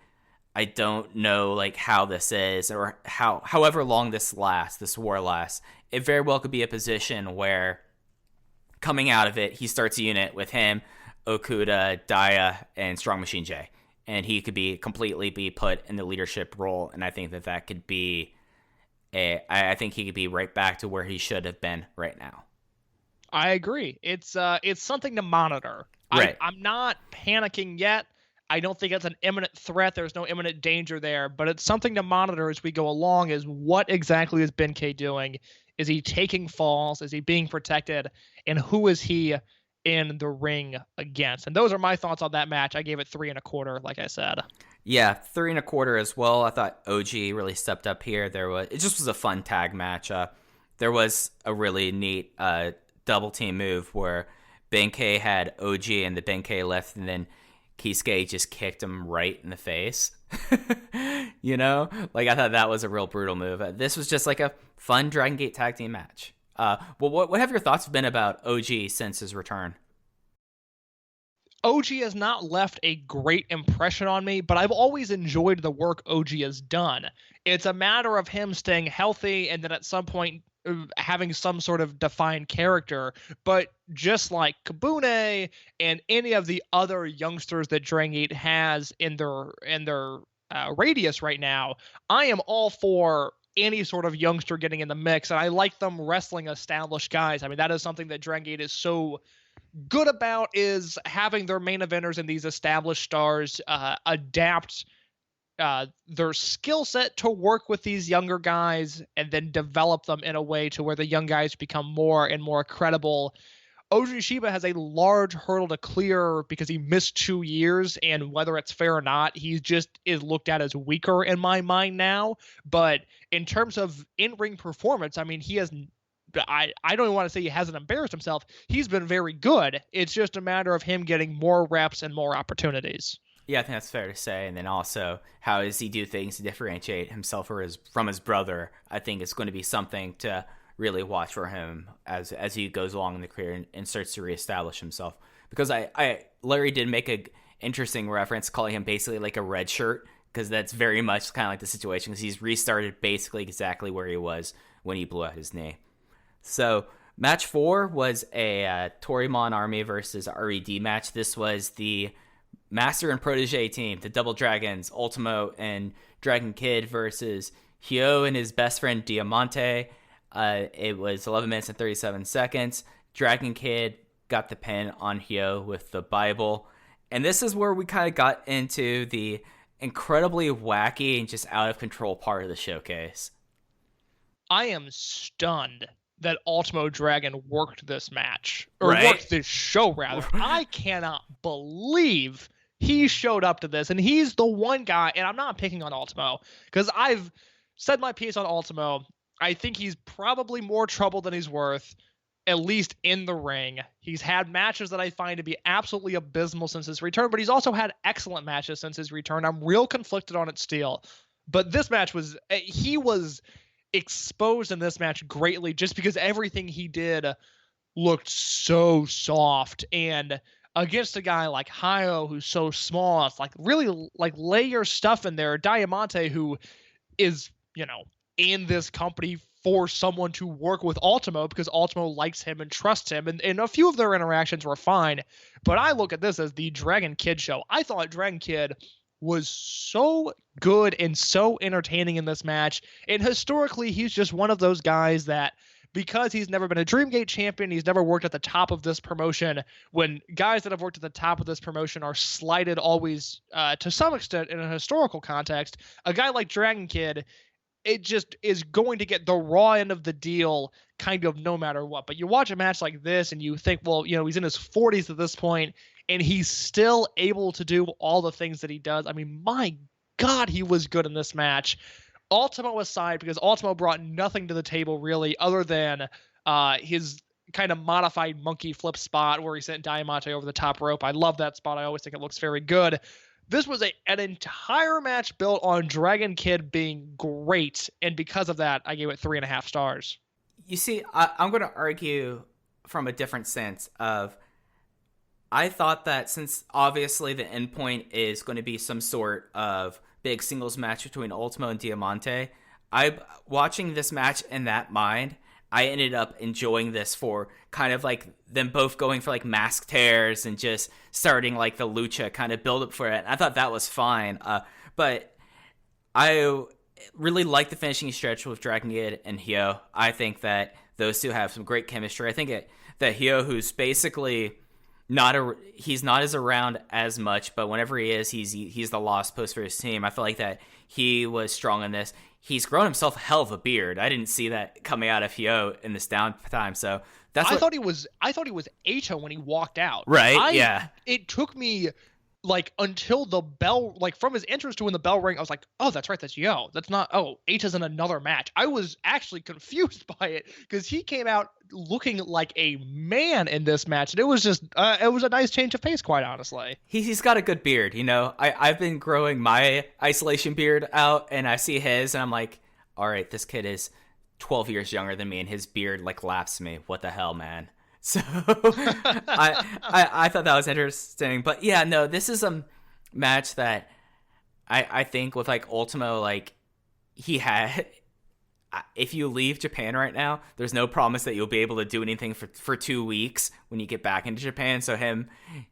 I don't know like how this is, or however long this war lasts. It very well could be a position where coming out of it, he starts a unit with him, Okuda, Daya, and Strong Machine J. And he could be completely put in the leadership role, and I think that could be I think he could be right back to where he should have been right now. I agree. It's something to monitor. Right. I'm not panicking yet. I don't think it's an imminent threat. There's no imminent danger there, but it's something to monitor as we go along. Is what exactly is Ben K doing? Is he taking falls? Is he being protected? And who is he in the ring against? And those are my thoughts on that match. I gave it 3.25, like I said. Yeah, 3.25 as well. I thought OG really stepped up here. It just was a fun tag match. There was a really neat double team move where Benkei had OG and the Benkei left, and then Kisuke just kicked him right in the face. You know, like I thought that was a real brutal move. This was just like a fun Dragon Gate tag team match. Well, what have your thoughts been about OG since his return? OG has not left a great impression on me, but I've always enjoyed the work OG has done. It's a matter of him staying healthy and then at some point having some sort of defined character. But just like Kabune and any of the other youngsters that Dragon Gate has in their radius right now, I am all for any sort of youngster getting in the mix, and I like them wrestling established guys. I mean, that is something that Dragon Gate is so good about, is having their main eventers and these established stars adapt their skill set to work with these younger guys and then develop them in a way to where the young guys become more and more credible. Oji Shiba has a large hurdle to clear because he missed 2 years, and whether it's fair or not, he just is looked at as weaker in my mind now. But in terms of in-ring performance, I mean, he has I don't even want to say he hasn't embarrassed himself. He's been very good. It's just a matter of him getting more reps and more opportunities. Yeah, I think that's fair to say. And then also, how does he do things to differentiate himself from his brother? I think it's going to be something to really watch for him as he goes along in the career and starts to reestablish himself. Because Larry did make a interesting reference, calling him basically like a red shirt, because that's very much kind of like the situation, because he's restarted basically exactly where he was when he blew out his knee. So match 4 was a Torimon Army versus RED match. This was the Master and Protege team, the Double Dragons, Ultimo and Dragon Kid versus Hyo and his best friend Diamante. It was 11 minutes and 37 seconds. Dragon Kid got the pin on Hyo with the Bible. And this is where we kind of got into the incredibly wacky and just out of control part of the showcase. I am stunned that Ultimo Dragon worked this match, or right? Worked this show, rather. I cannot believe he showed up to this, and he's the one guy, and I'm not picking on Ultimo, because I've said my piece on Ultimo. I think he's probably more trouble than he's worth, at least in the ring. He's had matches that I find to be absolutely abysmal since his return, but he's also had excellent matches since his return. I'm real conflicted on it still. But this match he was exposed in this match greatly just because everything he did looked so soft, and against a guy like Hyo who's so small, it's like really like lay your stuff in there. Diamante, who is, in this company for someone to work with Ultimo because Ultimo likes him and trusts him, and a few of their interactions were fine, but I look at this as the Dragon Kid show. I thought Dragon Kid was so good and so entertaining in this match. And historically, he's just one of those guys that, because he's never been a Dreamgate champion, he's never worked at the top of this promotion. When guys that have worked at the top of this promotion are slighted always to some extent in a historical context, a guy like Dragon Kid, it just is going to get the raw end of the deal kind of no matter what. But you watch a match like this and you think, well, he's in his 40s at this point, and he's still able to do all the things that he does. I mean, my God, he was good in this match. Ultimo aside, because Ultimo brought nothing to the table really other than his kind of modified monkey flip spot where he sent Diamante over the top rope. I love that spot. I always think it looks very good. This was an entire match built on Dragon Kid being great, and because of that, I gave it 3.5 stars. You see, I'm going to argue from a different sense of, I thought that since obviously the endpoint is going to be some sort of big singles match between Ultimo and Diamante, watching this match in that mind, I ended up enjoying this for kind of like them both going for like mask tears and just starting like the lucha kind of build up for it. And I thought that was fine. But I really like the finishing stretch with Dragongate and Hyo. I think that those two have some great chemistry. I think that Hyo, who's basically he's not as around as much, but whenever he is, he's the lost post for his team. I feel like that he was strong in this. He's grown himself a hell of a beard. I didn't see that coming out of Hyo in this downtime. So I thought he was Eito when he walked out. Right? Yeah. It took me like until the bell, like from his entrance to when the bell rang, I was like, oh, that's right, that's Yo. That's not, oh, Eita's in another match. I was actually confused by it because he came out looking like a man in this match, and it was just, it was a nice change of pace, quite honestly. He's got a good beard, you know. I've been growing my isolation beard out, and I see his, and I'm like, all right, this kid is 12 years younger than me, and his beard like laps me. What the hell, man? So I thought that was interesting. But yeah, no, this is a match that I think with like Ultimo, like he had, if you leave Japan right now, there's no promise that you'll be able to do anything for 2 weeks when you get back into Japan. So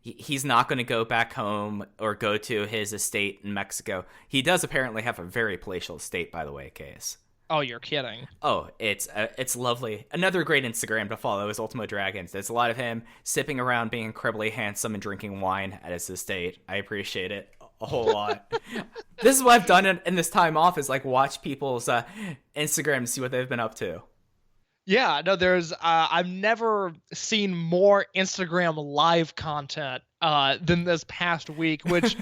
he's not going to go back home or go to his estate in Mexico. He does apparently have a very palatial estate, by the way, Case. Oh, you're kidding. Oh, it's lovely. Another great Instagram to follow is Ultimo Dragons. There's a lot of him sipping around, being incredibly handsome and drinking wine at his estate. I appreciate it a whole lot. This is what I've done in this time off, is like watch people's Instagram and see what they've been up to. Yeah, no, I've never seen more Instagram live content than this past week, which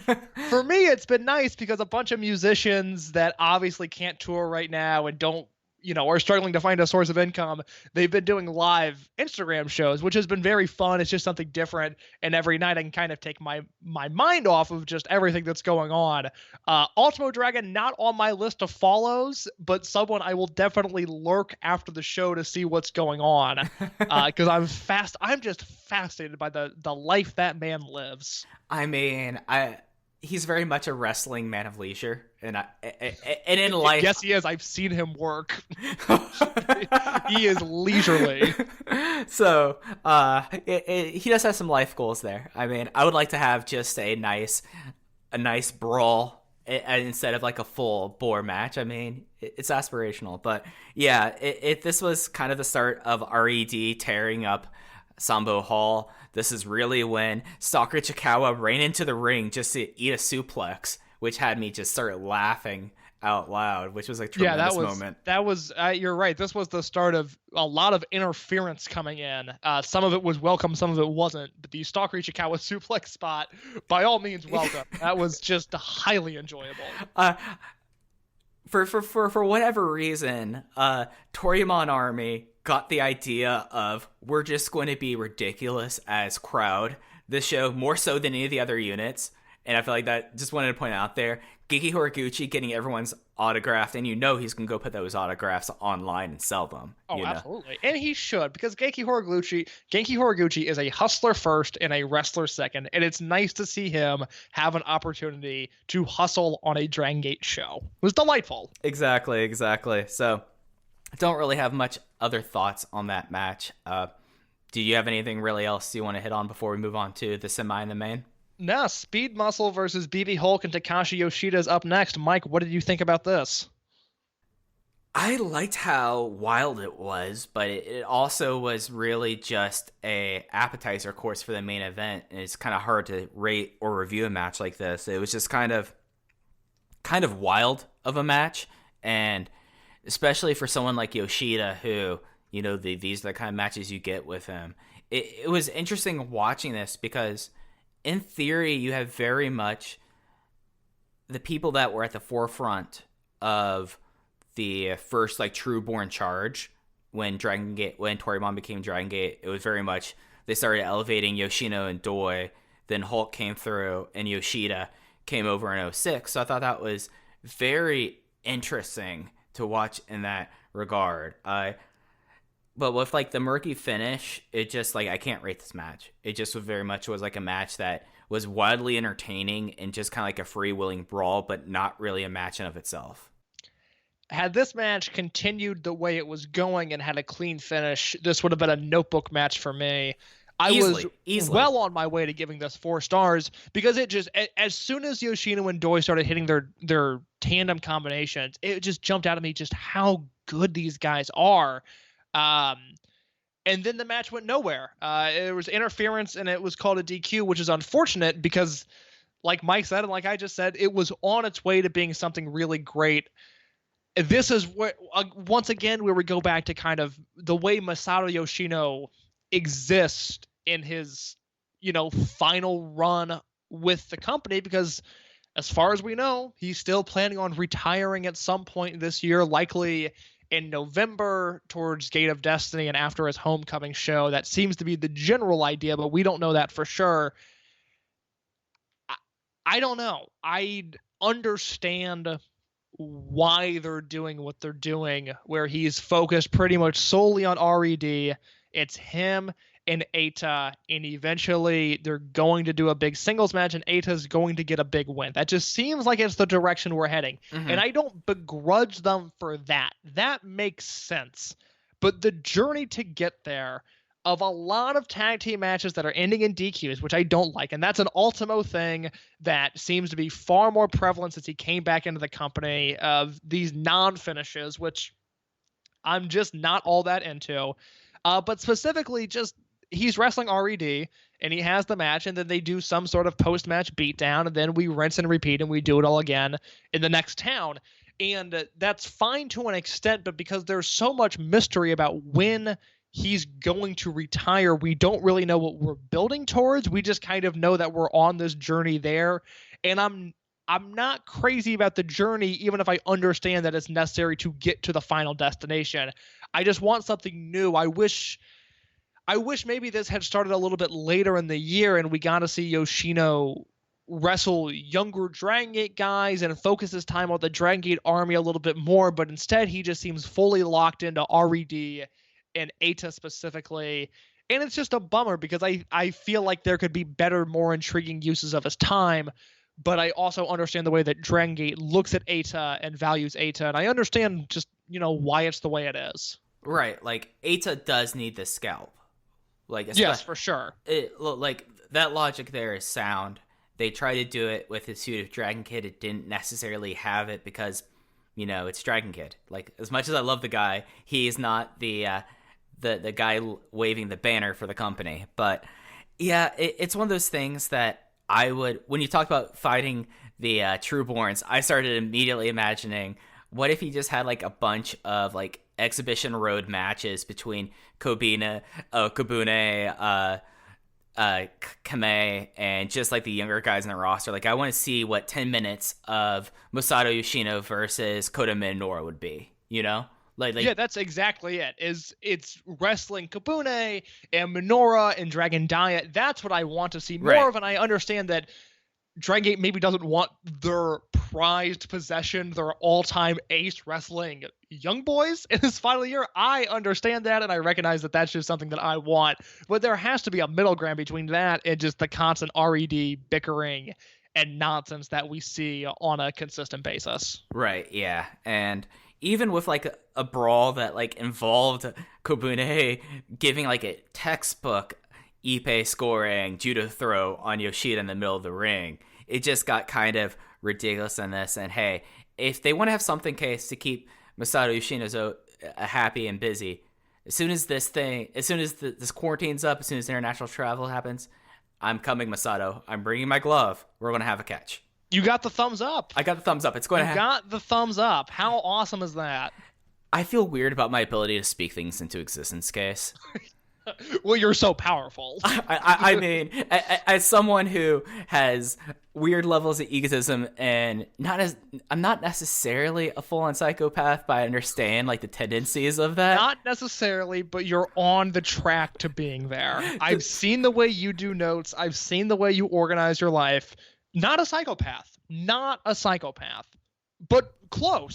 for me, it's been nice because a bunch of musicians that obviously can't tour right now and don't, are struggling to find a source of income, they've been doing live Instagram shows, which has been very fun. It's just something different. And every night I can kind of take my mind off of just everything that's going on. Ultimo Dragon, not on my list of follows, but someone I will definitely lurk after the show to see what's going on. Because I'm just fascinated by the life that man lives. I mean, he's very much a wrestling man of leisure, and in life, yes, he is. I've seen him work. He is leisurely. So, he does have some life goals there. I mean, I would like to have just a nice brawl instead of like a full bore match. I mean, it's aspirational, but yeah, this was kind of the start of RED tearing up Sambo Hall. This is really when Stalker Chikawa ran into the ring just to eat a suplex, which had me just start laughing out loud, which was a tremendous moment. That was you're right. This was the start of a lot of interference coming in. Some of it was welcome, some of it wasn't. But the Stalker Chikawa suplex spot, by all means, welcome. That was just highly enjoyable. For whatever reason, Toryumon Army got the idea of, we're just going to be ridiculous as crowd this show, more so than any of the other units. And I feel like that, just wanted to point out there, Genki Horiguchi getting everyone's autographed, and he's going to go put those autographs online and sell them. Oh, absolutely. And he should, because Genki Horiguchi is a hustler first and a wrestler second, and it's nice to see him have an opportunity to hustle on a Dragongate show. It was delightful. Exactly. So, I don't really have much other thoughts on that match. Do you have anything really else you want to hit on before we move on to the semi and the main? No, Speed Muscle versus BB Hulk and Takashi Yoshida is up next. Mike, what did you think about this? I liked how wild it was, but it also was really just a appetizer course for the main event, and it's kind of hard to rate or review a match like this. It was just kind of wild of a match, and especially for someone like Yoshida, who, these are the kind of matches you get with him. It was interesting watching this because, in theory, you have very much the people that were at the forefront of the first true born charge when Toryumon became Dragongate. It was very much, they started elevating Yoshino and Doi, then Hulk came through and Yoshida came over in 2006. So I thought that was very interesting to watch in that regard. But with the murky finish, it just I can't rate this match. It just very much was a match that was wildly entertaining and just kind of a freewheeling brawl, but not really a match in of itself. had this match continued the way it was going and had a clean finish, this would have been a notebook match for me. I was well on my way to giving this 4 stars because it just, as soon as Yoshino and Doi started hitting their tandem combinations, it just jumped out at me just how good these guys are. And then the match went nowhere. It was interference and it was called a DQ, which is unfortunate because, like Mike said and like I just said, it was on its way to being something really great. This is where, once again, where we go back to kind of the way Masato Yoshino exists in his, final run with the company, because as far as we know, he's still planning on retiring at some point this year, likely in November towards Gate of Destiny and after his homecoming show. That seems to be the general idea, but we don't know that for sure. I don't know. I understand why they're doing what they're doing, where he's focused pretty much solely on RED. It's him and Eita, and eventually they're going to do a big singles match, and Eita's going to get a big win. That just seems like it's the direction we're heading. Mm-hmm. And I don't begrudge them for that. That makes sense. But the journey to get there of a lot of tag team matches that are ending in DQs, which I don't like, and that's an Ultimo thing that seems to be far more prevalent since he came back into the company, of these non-finishes, which I'm just not all that into. But specifically, just he's wrestling RED, and he has the match, and then they do some sort of post-match beatdown, and then we rinse and repeat, and we do it all again in the next town. And that's fine to an extent, but because there's so much mystery about when he's going to retire, we don't really know what we're building towards. We just kind of know that we're on this journey there. And I'm not crazy about the journey, even if I understand that it's necessary to get to the final destination. I just want something new. I wish maybe this had started a little bit later in the year and we got to see Yoshino wrestle younger Dragongate guys and focus his time on the Dragongate army a little bit more. But instead, he just seems fully locked into RED and Eita specifically. And it's just a bummer because I feel like there could be better, more intriguing uses of his time. But I also understand the way that Dragongate looks at Eita and values Eita. And I understand just, why it's the way it is. Right. Like, Eita does need the scalp. Yes, for sure. That logic there is sound. They tried to do it with his suit of Dragon Kid. It didn't necessarily have it because, it's Dragon Kid. Like, as much as I love the guy, he's not the guy waving the banner for the company. But yeah, it's one of those things that I would, when you talk about fighting the Trueborns, I started immediately imagining, what if he just had like a bunch of like exhibition road matches between Kabune, Kamei, and just like the younger guys in the roster. Like, I want to see what 10 minutes of Masato Yoshino versus Kota Minoura would be, Yeah, that's exactly it. It's wrestling Kabune and Minoura and Dragon Diet. That's what I want to see more of, and I understand that Dragongate maybe doesn't want their prized possession, their all-time ace wrestling young boys in his final year. I understand that, and I recognize that that's just something that I want. But there has to be a middle ground between that and just the constant RED bickering and nonsense that we see on a consistent basis. Right, yeah. And even with like a brawl that like involved Kobune giving like a textbook Ippei scoring judo throw on Yoshida in the middle of the ring, it just got kind of ridiculous in this. And hey, if they want to have something case to keep Masato Yoshino happy and busy, as soon as this quarantine's up, as soon as international travel happens, I'm coming, Masato. I'm bringing my glove. We're going to have a catch. You got the thumbs up. I got the thumbs up. It's going to happen. You got the thumbs up. How awesome is that? I feel weird about my ability to speak things into existence, Case. Well, you're so powerful. I mean, as someone who has weird levels of egotism, and I'm not necessarily a full-on psychopath, but I understand like the tendencies of that. Not necessarily, but you're on the track to being there. I've seen the way you do notes. I've seen the way you organize your life. Not a psychopath, but close.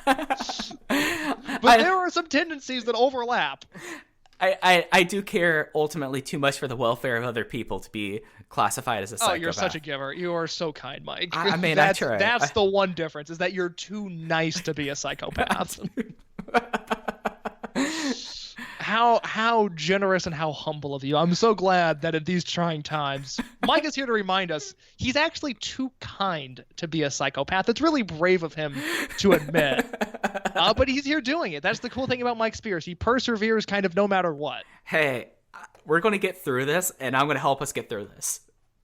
But there are some tendencies that overlap. I do care ultimately too much for the welfare of other people to be classified as a psychopath. Oh, you're such a giver. You are so kind, Mike. I mean, that's I try. That's the one difference, is that you're too nice to be a psychopath. How generous and how humble of you. I'm so glad that at these trying times, Mike is here to remind us he's actually too kind to be a psychopath. It's really brave of him to admit. But he's here doing it. That's the cool thing about Mike Spears. He perseveres kind of no matter what. Hey, we're going to get through this, and I'm going to help us get through this.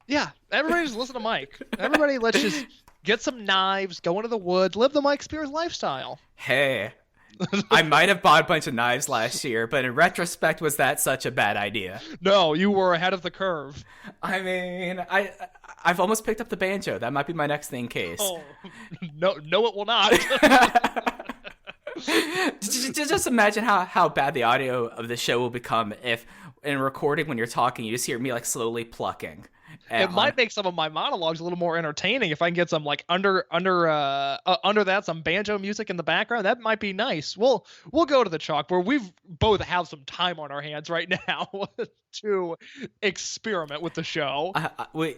Yeah, everybody just listen to Mike. Everybody, let's just get some knives, go into the woods, live the Mike Spears lifestyle. Hey, I might have bought a bunch of knives last year, but in retrospect, was that such a bad idea? No, you were ahead of the curve. I mean, I've almost picked up the banjo. That might be my next thing case. Oh, no, it will not. Just imagine how bad the audio of the show will become if, in recording, when you're talking, you just hear me like slowly plucking. It might make some of my monologues a little more entertaining if I can get some like under that some banjo music in the background. That might be nice. We'll go to the chalkboard. We've both have some time on our hands right now to experiment with the show. We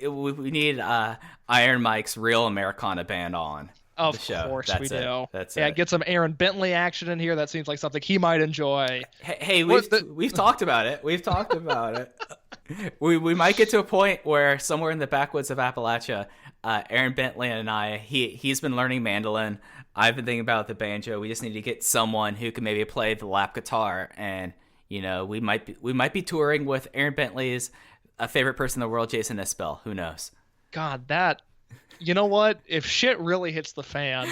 need Iron Mike's Real Americana Band on. Of the show. Course That's we it. do. That's yeah, it. Get some Aaron Bentley action in here. That seems like something he might enjoy. Hey, we've talked about it. We've talked about it. We might get to a point where somewhere in the backwoods of Appalachia, Aaron Bentley and I, he's been learning mandolin. I've been thinking about the banjo. We just need to get someone who can maybe play the lap guitar, and we might be touring with Aaron Bentley's favorite person in the world, Jason Isbell. Who knows? God, you know what? If shit really hits the fan,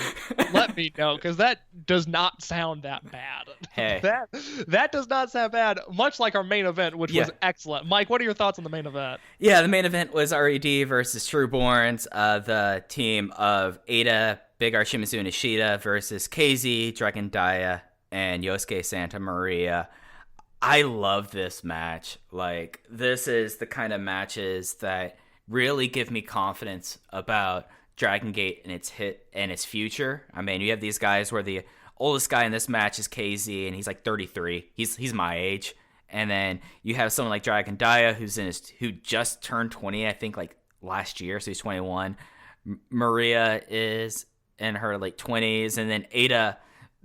let me know, because that does not sound that bad. Hey. That does not sound bad, much like our main event, which was excellent. Mike, what are your thoughts on the main event? Yeah, the main event was RED versus Trueborns, the team of Ada, Big R Shimizu and Ishida versus KZ, Dragongate, and Yosuke Santa Maria. I love this match. Like, this is the kind of matches that really give me confidence about Dragongate and its future. I mean, you have these guys where the oldest guy in this match is KZ, and he's like 33. He's my age. And then you have someone like Dragongate who just turned 20, I think, like last year, so he's 21. Maria is in her late 20s, and then Ada,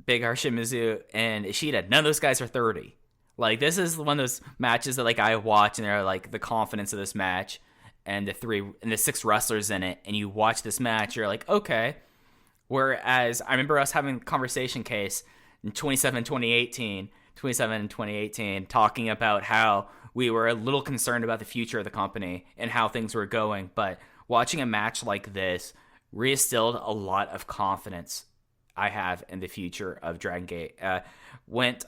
Big R Shimizu, and Ishida. None of those guys are 30. Like, this is one of those matches that like I watch, and they're like the confidence of this match. And the 6 wrestlers in it, and you watch this match, you're like, okay. Whereas I remember us having a conversation case in 2018, talking about how we were a little concerned about the future of the company and how things were going. But watching a match like this reinstilled a lot of confidence I have in the future of Dragongate. Went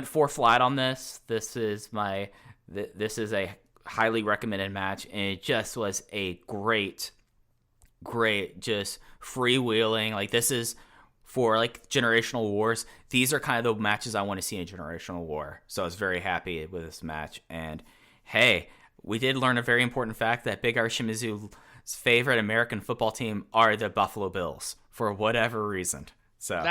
4 flat on this. This is a highly recommended match, and it just was a great just freewheeling. Like, this is for like generational wars. These are kind of the matches I want to see in a generational war. So I was very happy with this match. And hey, we did learn a very important fact that Big R Shimizu's favorite American football team are the Buffalo Bills for whatever reason. So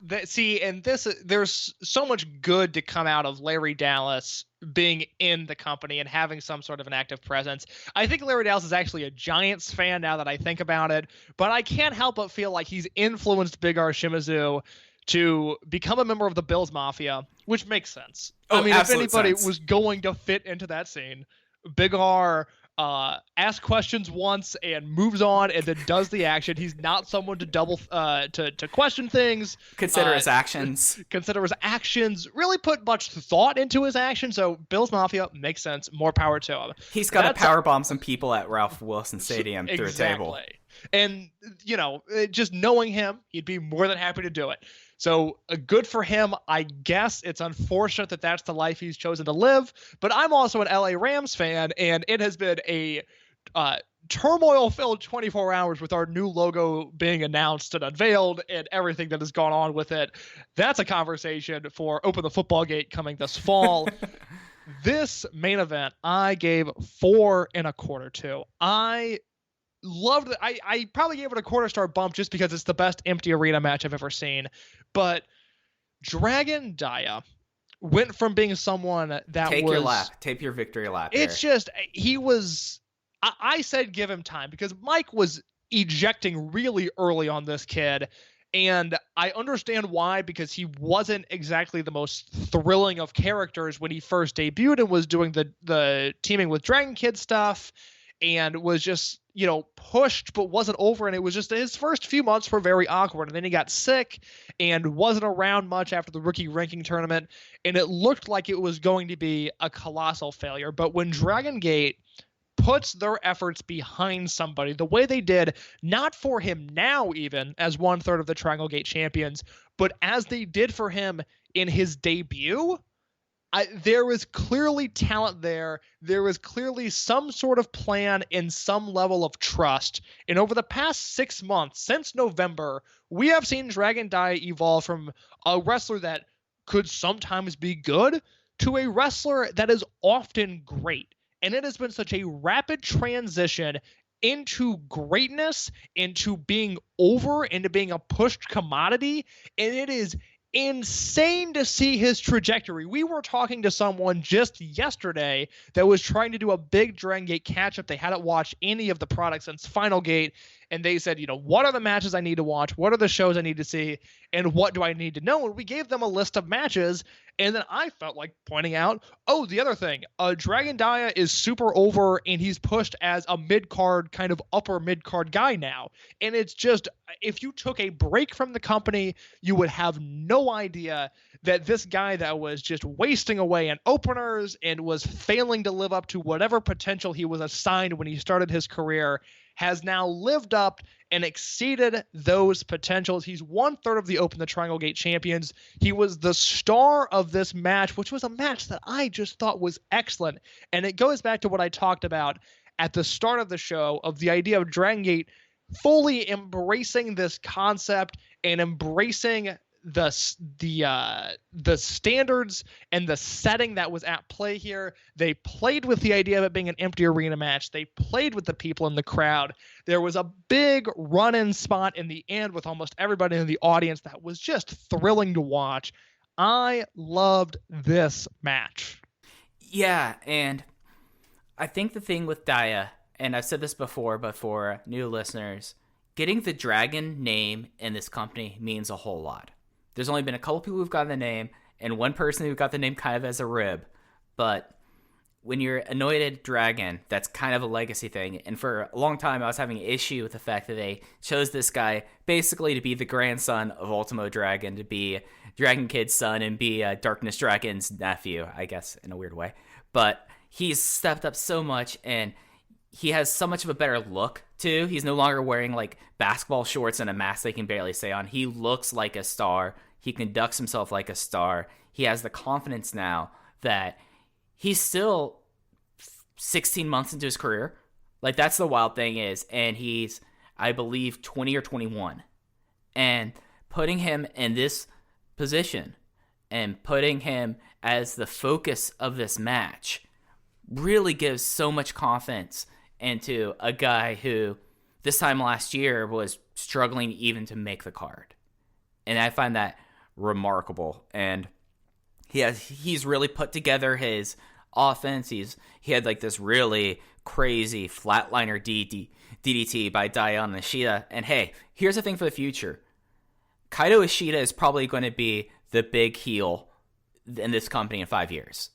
there's so much good to come out of Larry Dallas being in the company and having some sort of an active presence. I think Larry Dallas is actually a Giants fan now that I think about it, but I can't help but feel like he's influenced Big R Shimizu to become a member of the Bills Mafia, which makes sense. I mean, if anybody was going to fit into that scene, Big R asks questions once and moves on and then does the action. He's not someone to to question things. Consider his actions. Really put much thought into his actions. So Bill's Mafia makes sense. More power to him. He's got to powerbomb some people at Ralph Wilson Stadium through a table. And, just knowing him, he'd be more than happy to do it. So good for him. I guess it's unfortunate that that's the life he's chosen to live. But I'm also an LA Rams fan, and it has been a turmoil-filled 24 hours with our new logo being announced and unveiled and everything that has gone on with it. That's a conversation for Open the Football Gate coming this fall. This main event, I gave 4 1/4 to. I loved it. I probably gave it a 1/4-star bump just because it's the best empty arena match I've ever seen. But Dragongate went from being someone that Take was... your lap. Take your victory lap It's here. just, he was... I said give him time because Mike was ejecting really early on this kid, and I understand why, because he wasn't exactly the most thrilling of characters when he first debuted and was doing the teaming with Dragon Kid stuff, and was just, pushed but wasn't over, and it was just his first few months were very awkward, and then he got sick and wasn't around much after the rookie ranking tournament, and it looked like it was going to be a colossal failure. But when Dragongate puts their efforts behind somebody the way they did, not for him now even as 1/3 of the Dragongate champions, but as they did for him in his debut, there was clearly talent there. There was clearly some sort of plan and some level of trust. And over the past 6 months, since November, we have seen Dragon Dia evolve from a wrestler that could sometimes be good to a wrestler that is often great. And it has been such a rapid transition into greatness, into being over, into being a pushed commodity. And it is insane to see his trajectory. We were talking to someone just yesterday that was trying to do a big Dragongate catch-up. They hadn't watched any of the products since Final Gate, and they said, what are the matches I need to watch? What are the shows I need to see? And what do I need to know? And we gave them a list of matches, and then I felt like pointing out, the other thing, Dragon Dia is super over, and he's pushed as a mid-card, kind of upper mid-card guy now. And it's just, if you took a break from the company, you would have no idea that this guy that was just wasting away in openers and was failing to live up to whatever potential he was assigned when he started his career has now lived up and exceeded those potentials. He's 1/3 of the Open the Dragongate champions. He was the star of this match, which was a match that I just thought was excellent. And it goes back to what I talked about at the start of the show of the idea of Dragongate fully embracing this concept and embracing the standards and the setting that was at play here. They played with the idea of it being an empty arena match. They played with the people in the crowd. There was a big run-in spot in the end with almost everybody in the audience that was just thrilling to watch. I loved this match. Yeah, and I think the thing with Dia, and I've said this before, but for new listeners, getting the Dragon name in this company means a whole lot. There's only been a couple people who've gotten the name, and one person who got the name kind of as a rib. But when you're anointed Dragon, that's kind of a legacy thing. And for a long time, I was having an issue with the fact that they chose this guy basically to be the grandson of Ultimo Dragon, to be Dragon Kid's son, and be Darkness Dragon's nephew, I guess, in a weird way. But he's stepped up so much, and he has so much of a better look, too. He's no longer wearing, basketball shorts and a mask they can barely stay on. He looks like a star. He conducts himself like a star. He has the confidence now that he's still 16 months into his career. That's the wild thing is. And he's, I believe, 20 or 21. And putting him in this position and putting him as the focus of this match really gives so much confidence into a guy who this time last year was struggling even to make the card. And I find that remarkable. And he's really put together his offense. He had this really crazy flatliner DDT by Dia Nishida. And hey, here's the thing for the future. Kaito Ishida is probably going to be the big heel in this company in 5 years.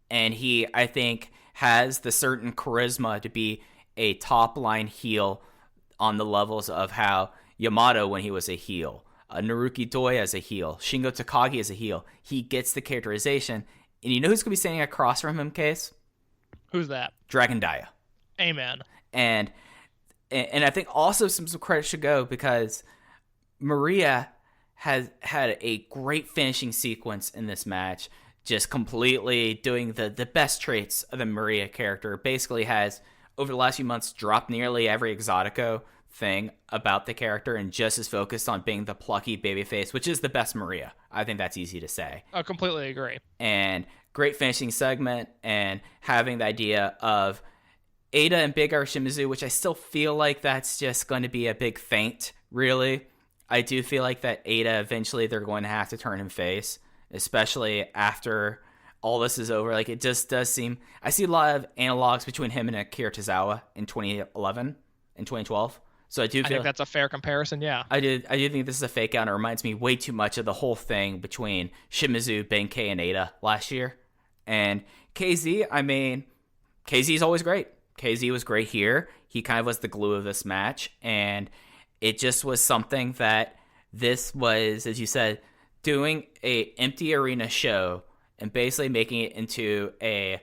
And he, I think, has the certain charisma to be a top-line heel on the levels of how Yamato when he was a heel, Naruki Doi as a heel, Shingo Takagi as a heel. He gets the characterization. And you know who's going to be standing across from him, Case? Who's that? Dragon Dia. Amen. And I think also some credit should go because Maria has had a great finishing sequence in this match, just completely doing the best traits of the Maria character. Basically has, over the last few months, dropped nearly every Exotico thing about the character and just is focused on being the plucky babyface, which is the best Maria. I think that's easy to say. I completely agree. And great finishing segment and having the idea of Ada and Big R Shimizu, which I still feel like that's just going to be a big feint, really. I do feel like that Ada, eventually they're going to have to turn him face, especially after all this is over. Like, it just does seem, I see a lot of analogs between him and Akira Tozawa in 2011 and 2012. So I think that's a fair comparison. Yeah, I do think this is a fake out. It reminds me way too much of the whole thing between Shimizu, Benkei, and Eita last year. And KZ, I mean, KZ is always great. KZ was great here. He kind of was the glue of this match, and it just was something that this was, as you said, doing a empty arena show and basically making it into a,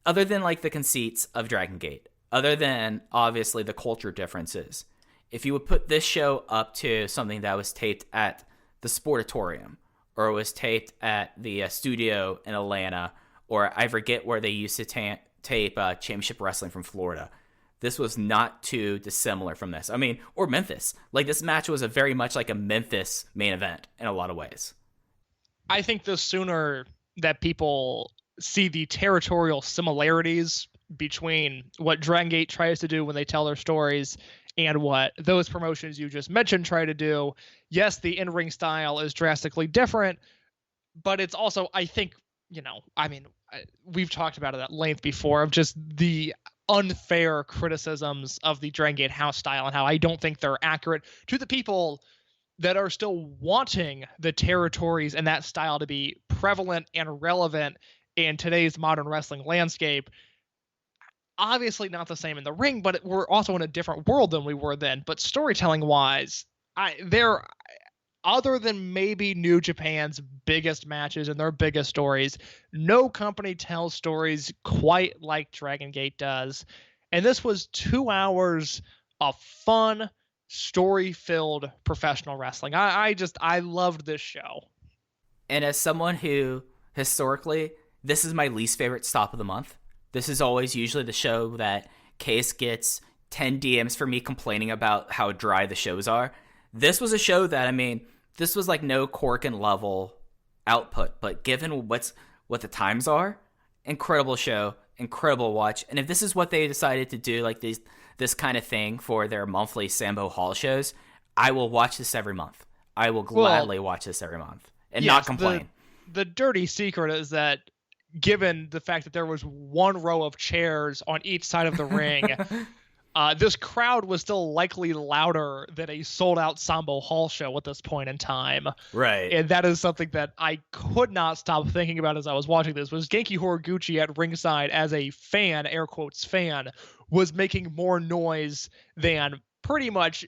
other than like the conceits of Dragongate, other than obviously the culture differences, if you would put this show up to something that was taped at the Sportatorium, or was taped at the studio in Atlanta, or I forget where they used to tape Championship Wrestling from Florida, this was not too dissimilar from this. I mean, or Memphis. Like, this match was very much like a Memphis main event in a lot of ways. I think the sooner that people see the territorial similarities between what Dragongate tries to do when they tell their stories and what those promotions you just mentioned try to do, yes, the in-ring style is drastically different, but it's also, I think, we've talked about it at length before, of just the unfair criticisms of the Dragongate house style and how I don't think they're accurate to the people that are still wanting the territories and that style to be prevalent and relevant in today's modern wrestling landscape. Obviously not the same in the ring, but we're also in a different world than we were then. But storytelling wise, other than maybe New Japan's biggest matches and their biggest stories, no company tells stories quite like Dragongate does. And this was 2 hours of fun, story-filled professional wrestling. I loved this show. And as someone who, historically, this is my least favorite stop of the month. This is always usually the show that Case gets 10 DMs for me complaining about how dry the shows are. This was a show that, I mean, this was like no Corkin level output, but given what the times are, incredible show, incredible watch. And if this is what they decided to do, like this kind of thing for their monthly Sambo Hall shows, I will watch this every month. I will gladly watch this every month and not complain. The dirty secret is that, given the fact that there was one row of chairs on each side of the ring, this crowd was still likely louder than a sold-out Sambo Hall show at this point in time. Right. And that is something that I could not stop thinking about as I was watching this, was Genki Horiguchi at ringside as a fan, air quotes fan, was making more noise than pretty much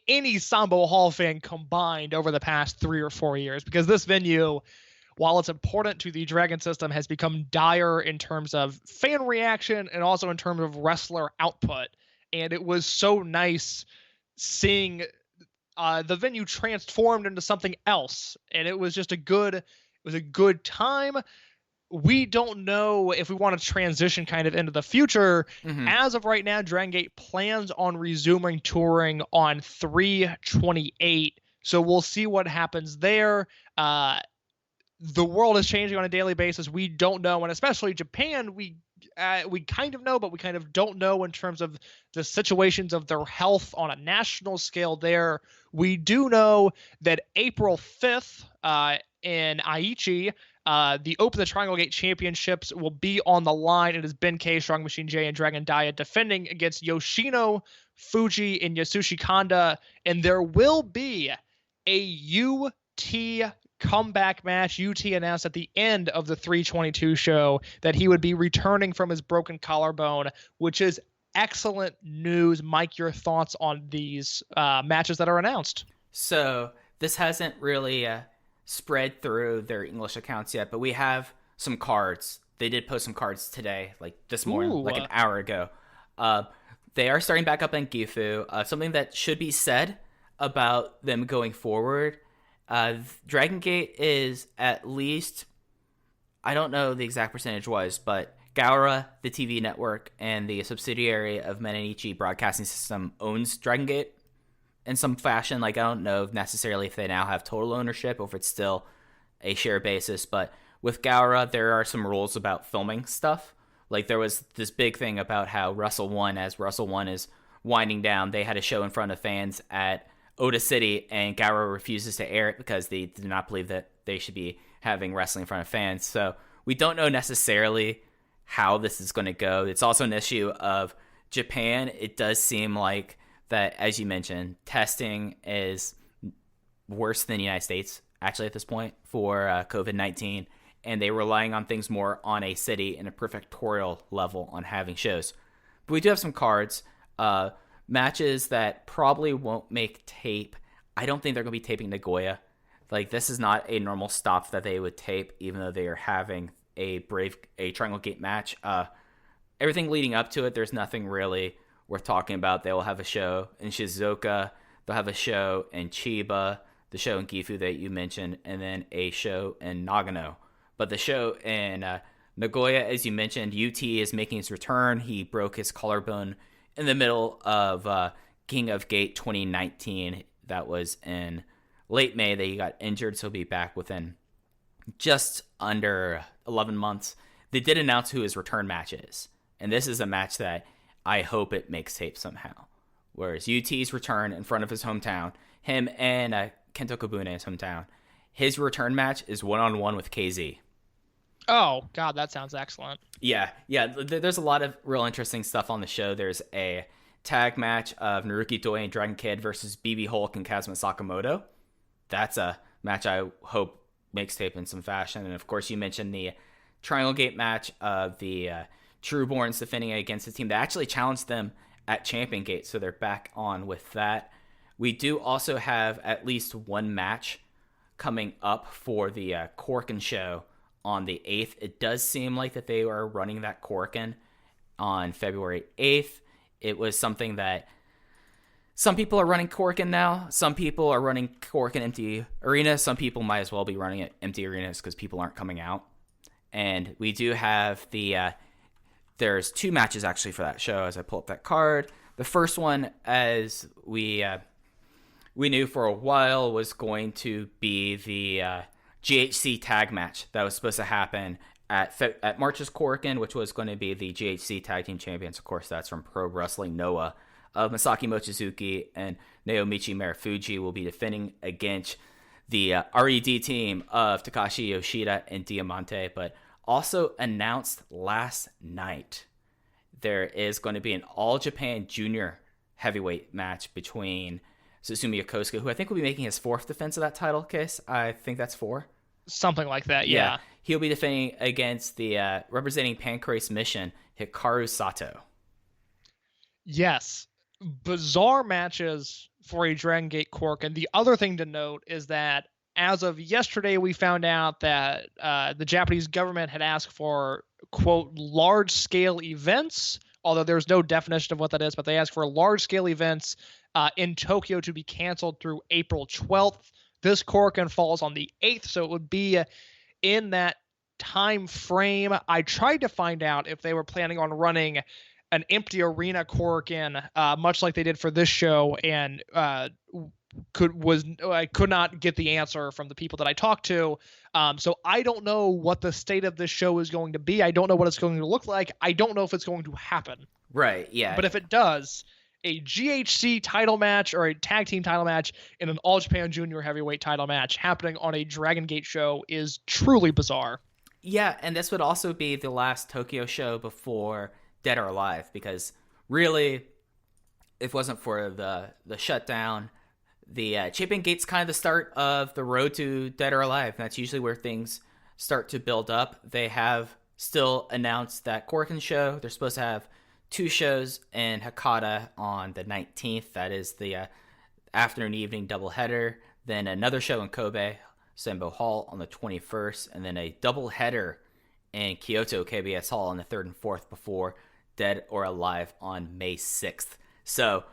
any Sambo Hall fan combined over the past 3 or 4 years, because this venue, while it's important to the Dragon system, has become dire in terms of fan reaction and also in terms of wrestler output. And it was so nice seeing the venue transformed into something else. And it was just a good time. We don't know if we want to transition kind of into the future. Mm-hmm. As of right now, Dragongate plans on resuming touring on 3/28. So we'll see what happens there. The world is changing on a daily basis. We don't know, and especially Japan, we kind of know, but we kind of don't know in terms of the situations of their health on a national scale there. We do know that April 5th in Aichi, the Open the Dragongate Championships will be on the line. It is Benkei, Strong Machine J, and Dragon Dia defending against Yoshino, Fuji, and Yasushi Kanda, and there will be a UT comeback match. UT announced at the end of the 3/22 show that he would be returning from his broken collarbone, which is excellent news. Mike, your thoughts on these matches that are announced? So this hasn't really spread through their English accounts yet, but we have some cards. They did post some cards today, like this morning, like an hour ago. They are starting back up in Gifu. Something that should be said about them going forward, Dragongate is at least, I don't know the exact percentage was, but Gaora, the TV network, and the subsidiary of Menenichi Broadcasting System owns Dragongate in some fashion. Like, I don't know necessarily if they now have total ownership or if it's still a share basis, but with Gaora, there are some rules about filming stuff. Like, there was this big thing about how Wrestle 1, as Wrestle 1 is winding down, they had a show in front of fans at Oda City, and Garo refuses to air it because they do not believe that they should be having wrestling in front of fans. So we don't know necessarily how this is going to go. It's also an issue of Japan. It does seem like that, as you mentioned, testing is worse than the United States, actually, at this point for COVID-19, and they're relying on things more on a city and a prefectorial level on having shows. But we do have some cards, matches that probably won't make tape. I don't think they're going to be taping Nagoya. Like, this is not a normal stop that they would tape, even though they are having a Dragongate match. Everything leading up to it, there's nothing really worth talking about. They will have a show in Shizuoka. They'll have a show in Chiba, the show in Gifu that you mentioned, and then a show in Nagano. But the show in Nagoya, as you mentioned, UT is making his return. He broke his collarbone in the middle of King of Gate 2019. That was in late May that he got injured, so he'll be back within just under 11 months. They did announce who his return match is, and this is a match that I hope it makes tape somehow. Whereas UT's return in front of his hometown, him and Kento Kobune's hometown, his return match is one-on-one with KZ. Oh, God, that sounds excellent. Yeah. There's a lot of real interesting stuff on the show. There's a tag match of Naruki Doi and Dragon Kid versus BB Hulk and Kazuma Sakamoto. That's a match I hope makes tape in some fashion. And, of course, you mentioned the Triangle Gate match of the Trueborns defending against a team that actually challenged them at Champion Gate, so they're back on with that. We do also have at least one match coming up for the Korakuen show on the 8th. It does seem like that they are running that Korakuen on February 8th. It was something that some people are running Korakuen now. Some people are running Korakuen empty arena. Some people might as well be running it empty arenas because people aren't coming out. And we do have there's two matches actually for that show as I pull up that card. The first one, as we knew for a while, was going to be the GHC tag match that was supposed to happen at March's Korakuen, which was going to be the GHC Tag Team Champions. Of course, that's from Pro Wrestling Noah, of Masaki Mochizuki and Naomichi Marufuji will be defending against the RED team of Takashi Yoshida and Diamante. But also announced last night, there is going to be an All Japan Junior heavyweight match between Susumu Yokosuka, who I think will be making his fourth defense of that title case. I think that's 4. Something like that, yeah. He'll be defending against the representing Pancrase Mission, Hikaru Sato. Yes. Bizarre matches for a Dragon Gate Cork. And the other thing to note is that as of yesterday, we found out that the Japanese government had asked for, quote, large-scale events, although there's no definition of what that is, but they asked for large-scale events in Tokyo to be canceled through April 12th. This Korakuen falls on the 8th, so it would be in that time frame. I tried to find out if they were planning on running an empty arena Korakuen, much like they did for this show, and I could not get the answer from the people that I talked to. So I don't know what the state of this show is going to be. I don't know what it's going to look like. I don't know if it's going to happen. Right, yeah. But if it does, a GHC title match or a tag team title match in an All Japan Junior heavyweight title match happening on a Dragon Gate show is truly bizarre. Yeah, and this would also be the last Tokyo show before Dead or Alive, because really, if it wasn't for the shutdown, the Champion Gate's kind of the start of the road to Dead or Alive. That's usually where things start to build up. They have still announced that Korakuen show. They're supposed to have 2 shows in Hakata on the 19th. That is the afternoon evening doubleheader. Then another show in Kobe, Senbo Hall, on the 21st. And then a doubleheader in Kyoto, KBS Hall, on the 3rd and 4th before Dead or Alive on May 6th. So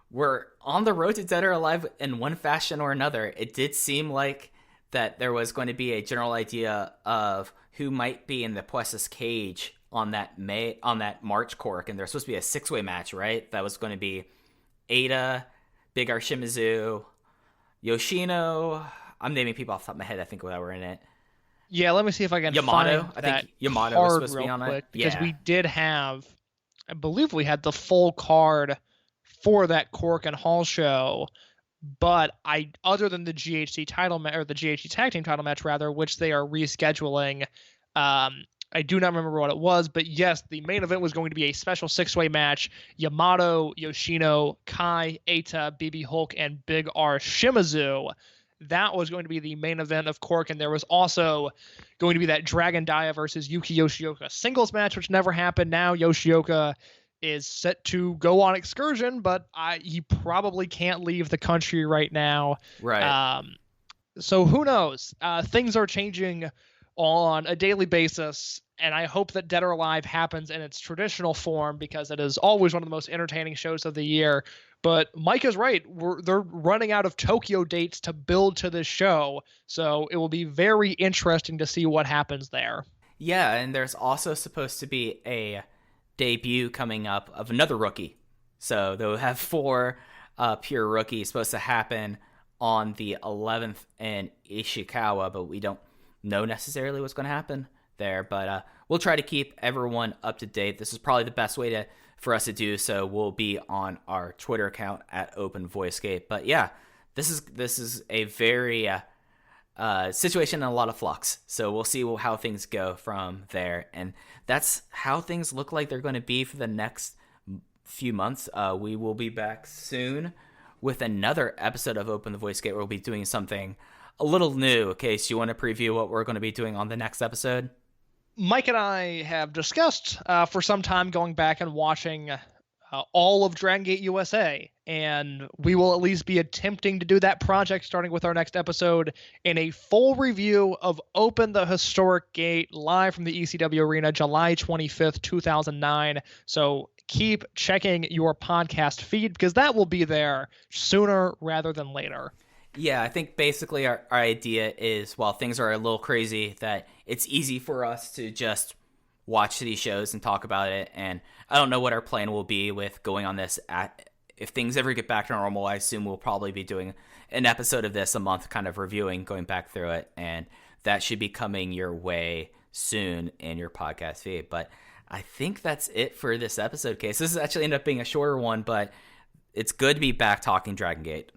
we're on the road to Dead or Alive in one fashion or another. It did seem like that there was going to be a general idea of who might be in the Puesas cage on that March Cork, and there's supposed to be a 6-way match, right? That was going to be Ada, Big R Shimizu, Yoshino. I'm naming people off the top of my head, I think, that were in it. Yeah, let me see if I can Yamato. find I think Yamato was supposed to be on it. Because we did have, I believe we had the full card for that Cork and Hall show, But other than the GHC title or the GHC tag team title match rather, which they are rescheduling, I do not remember what it was, but yes, the main event was going to be a special 6-way match. Yamato, Yoshino, Kai, Eita, BB Hulk, and Big R Shimizu. That was going to be the main event of Cork, and there was also going to be that Dragon Dia versus Yuki Yoshioka singles match, which never happened. Now Yoshioka is set to go on excursion, but he probably can't leave the country right now. Right. So who knows? Things are changing on a daily basis, and I hope that Dead or Alive happens in its traditional form because it is always one of the most entertaining shows of the year. But Mike is right. They're running out of Tokyo dates to build to this show, so it will be very interesting to see what happens there. Yeah, and there's also supposed to be a debut coming up of another rookie. So they'll have 4 pure rookies supposed to happen on the 11th in Ishikawa, but we don't know necessarily what's going to happen there. But we'll try to keep everyone up to date. This is probably the best way for us to do so. We'll be on our Twitter account at Open VoiceGate. But yeah, this is a very situation in a lot of flux. So we'll see how things go from there. And that's how things look like they're going to be for the next few months. We will be back soon with another episode of Open the Voice Gate where we'll be doing something a little new. Okay, so you want to preview what we're going to be doing on the next episode? Mike and I have discussed for some time going back and watching all of Dragongate USA, and we will at least be attempting to do that project starting with our next episode in a full review of Open the Historic Gate live from the ECW Arena, July 25th, 2009. So keep checking your podcast feed because that will be there sooner rather than later. Yeah, I think basically our idea is, while things are a little crazy, that it's easy for us to just watch these shows and talk about it. And I don't know what our plan will be with going on this. If things ever get back to normal, I assume we'll probably be doing an episode of this a month, kind of reviewing, going back through it. And that should be coming your way soon in your podcast feed. But I think that's it for this episode, Case. This has actually ended up being a shorter one, but it's good to be back talking Dragongate.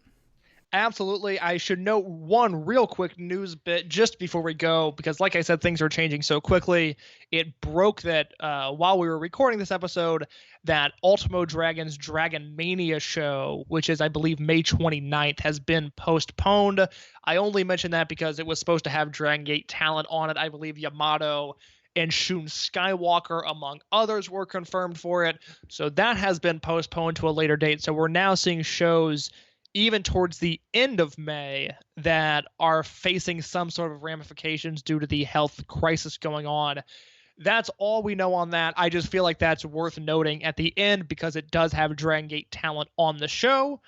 Absolutely. I should note one real quick news bit just before we go, because like I said, things are changing so quickly. It broke that while we were recording this episode, that Ultimo Dragon's Dragon Mania show, which is, I believe, May 29th, has been postponed. I only mention that because it was supposed to have Dragongate talent on it. I believe Yamato and Shun Skywalker, among others, were confirmed for it. So that has been postponed to a later date. So we're now seeing shows even towards the end of May that are facing some sort of ramifications due to the health crisis going on. That's all we know on that. I just feel like that's worth noting at the end because it does have Dragongate talent on the show.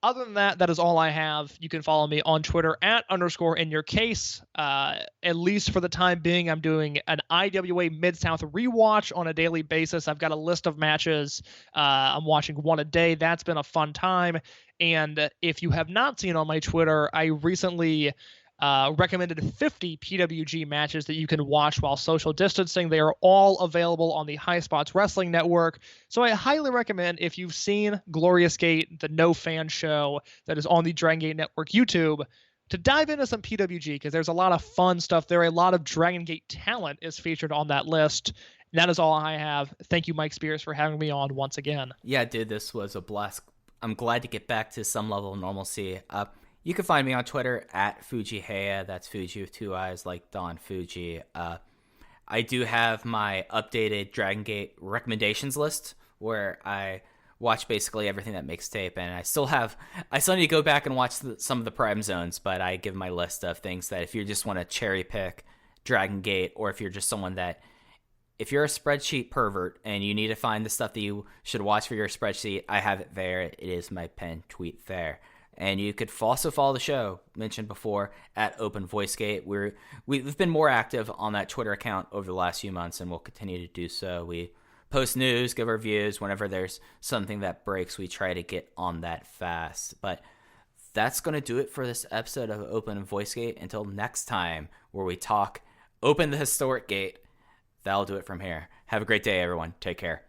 Other than that, that is all I have. You can follow me on Twitter at @_InYourCase. At least for the time being, I'm doing an IWA Mid-South rewatch on a daily basis. I've got a list of matches. I'm watching one a day. That's been a fun time. And if you have not seen on my Twitter, I recently recommended 50 PWG matches that you can watch while social distancing. They are all available on the High Spots Wrestling Network. So I highly recommend, if you've seen Glorious Gate, the No Fan show that is on the Dragongate Network YouTube, to dive into some PWG because there's a lot of fun stuff there. A lot of Dragongate talent is featured on that list. And that is all I have. Thank you, Mike Spears, for having me on once again. Yeah, dude, this was a blast. I'm glad to get back to some level of normalcy. You can find me on Twitter at FujiHeya. That's Fuji with 2 eyes, like Don Fuji. I do have my updated Dragongate recommendations list where I watch basically everything that makes tape, and I still need to go back and watch some of the Prime Zones, but I give my list of things that if you just want to cherry pick Dragongate, or if you're just someone that, if you're a spreadsheet pervert and you need to find the stuff that you should watch for your spreadsheet, I have it there. It is my pinned tweet there. And you could also follow the show, mentioned before, at Open VoiceGate. We've been more active on that Twitter account over the last few months, and we'll continue to do so. We post news, give reviews. Whenever there's something that breaks, we try to get on that fast. But that's going to do it for this episode of Open VoiceGate. Until next time, where we talk Open the Historic Gate. That'll do it from here. Have a great day, everyone. Take care.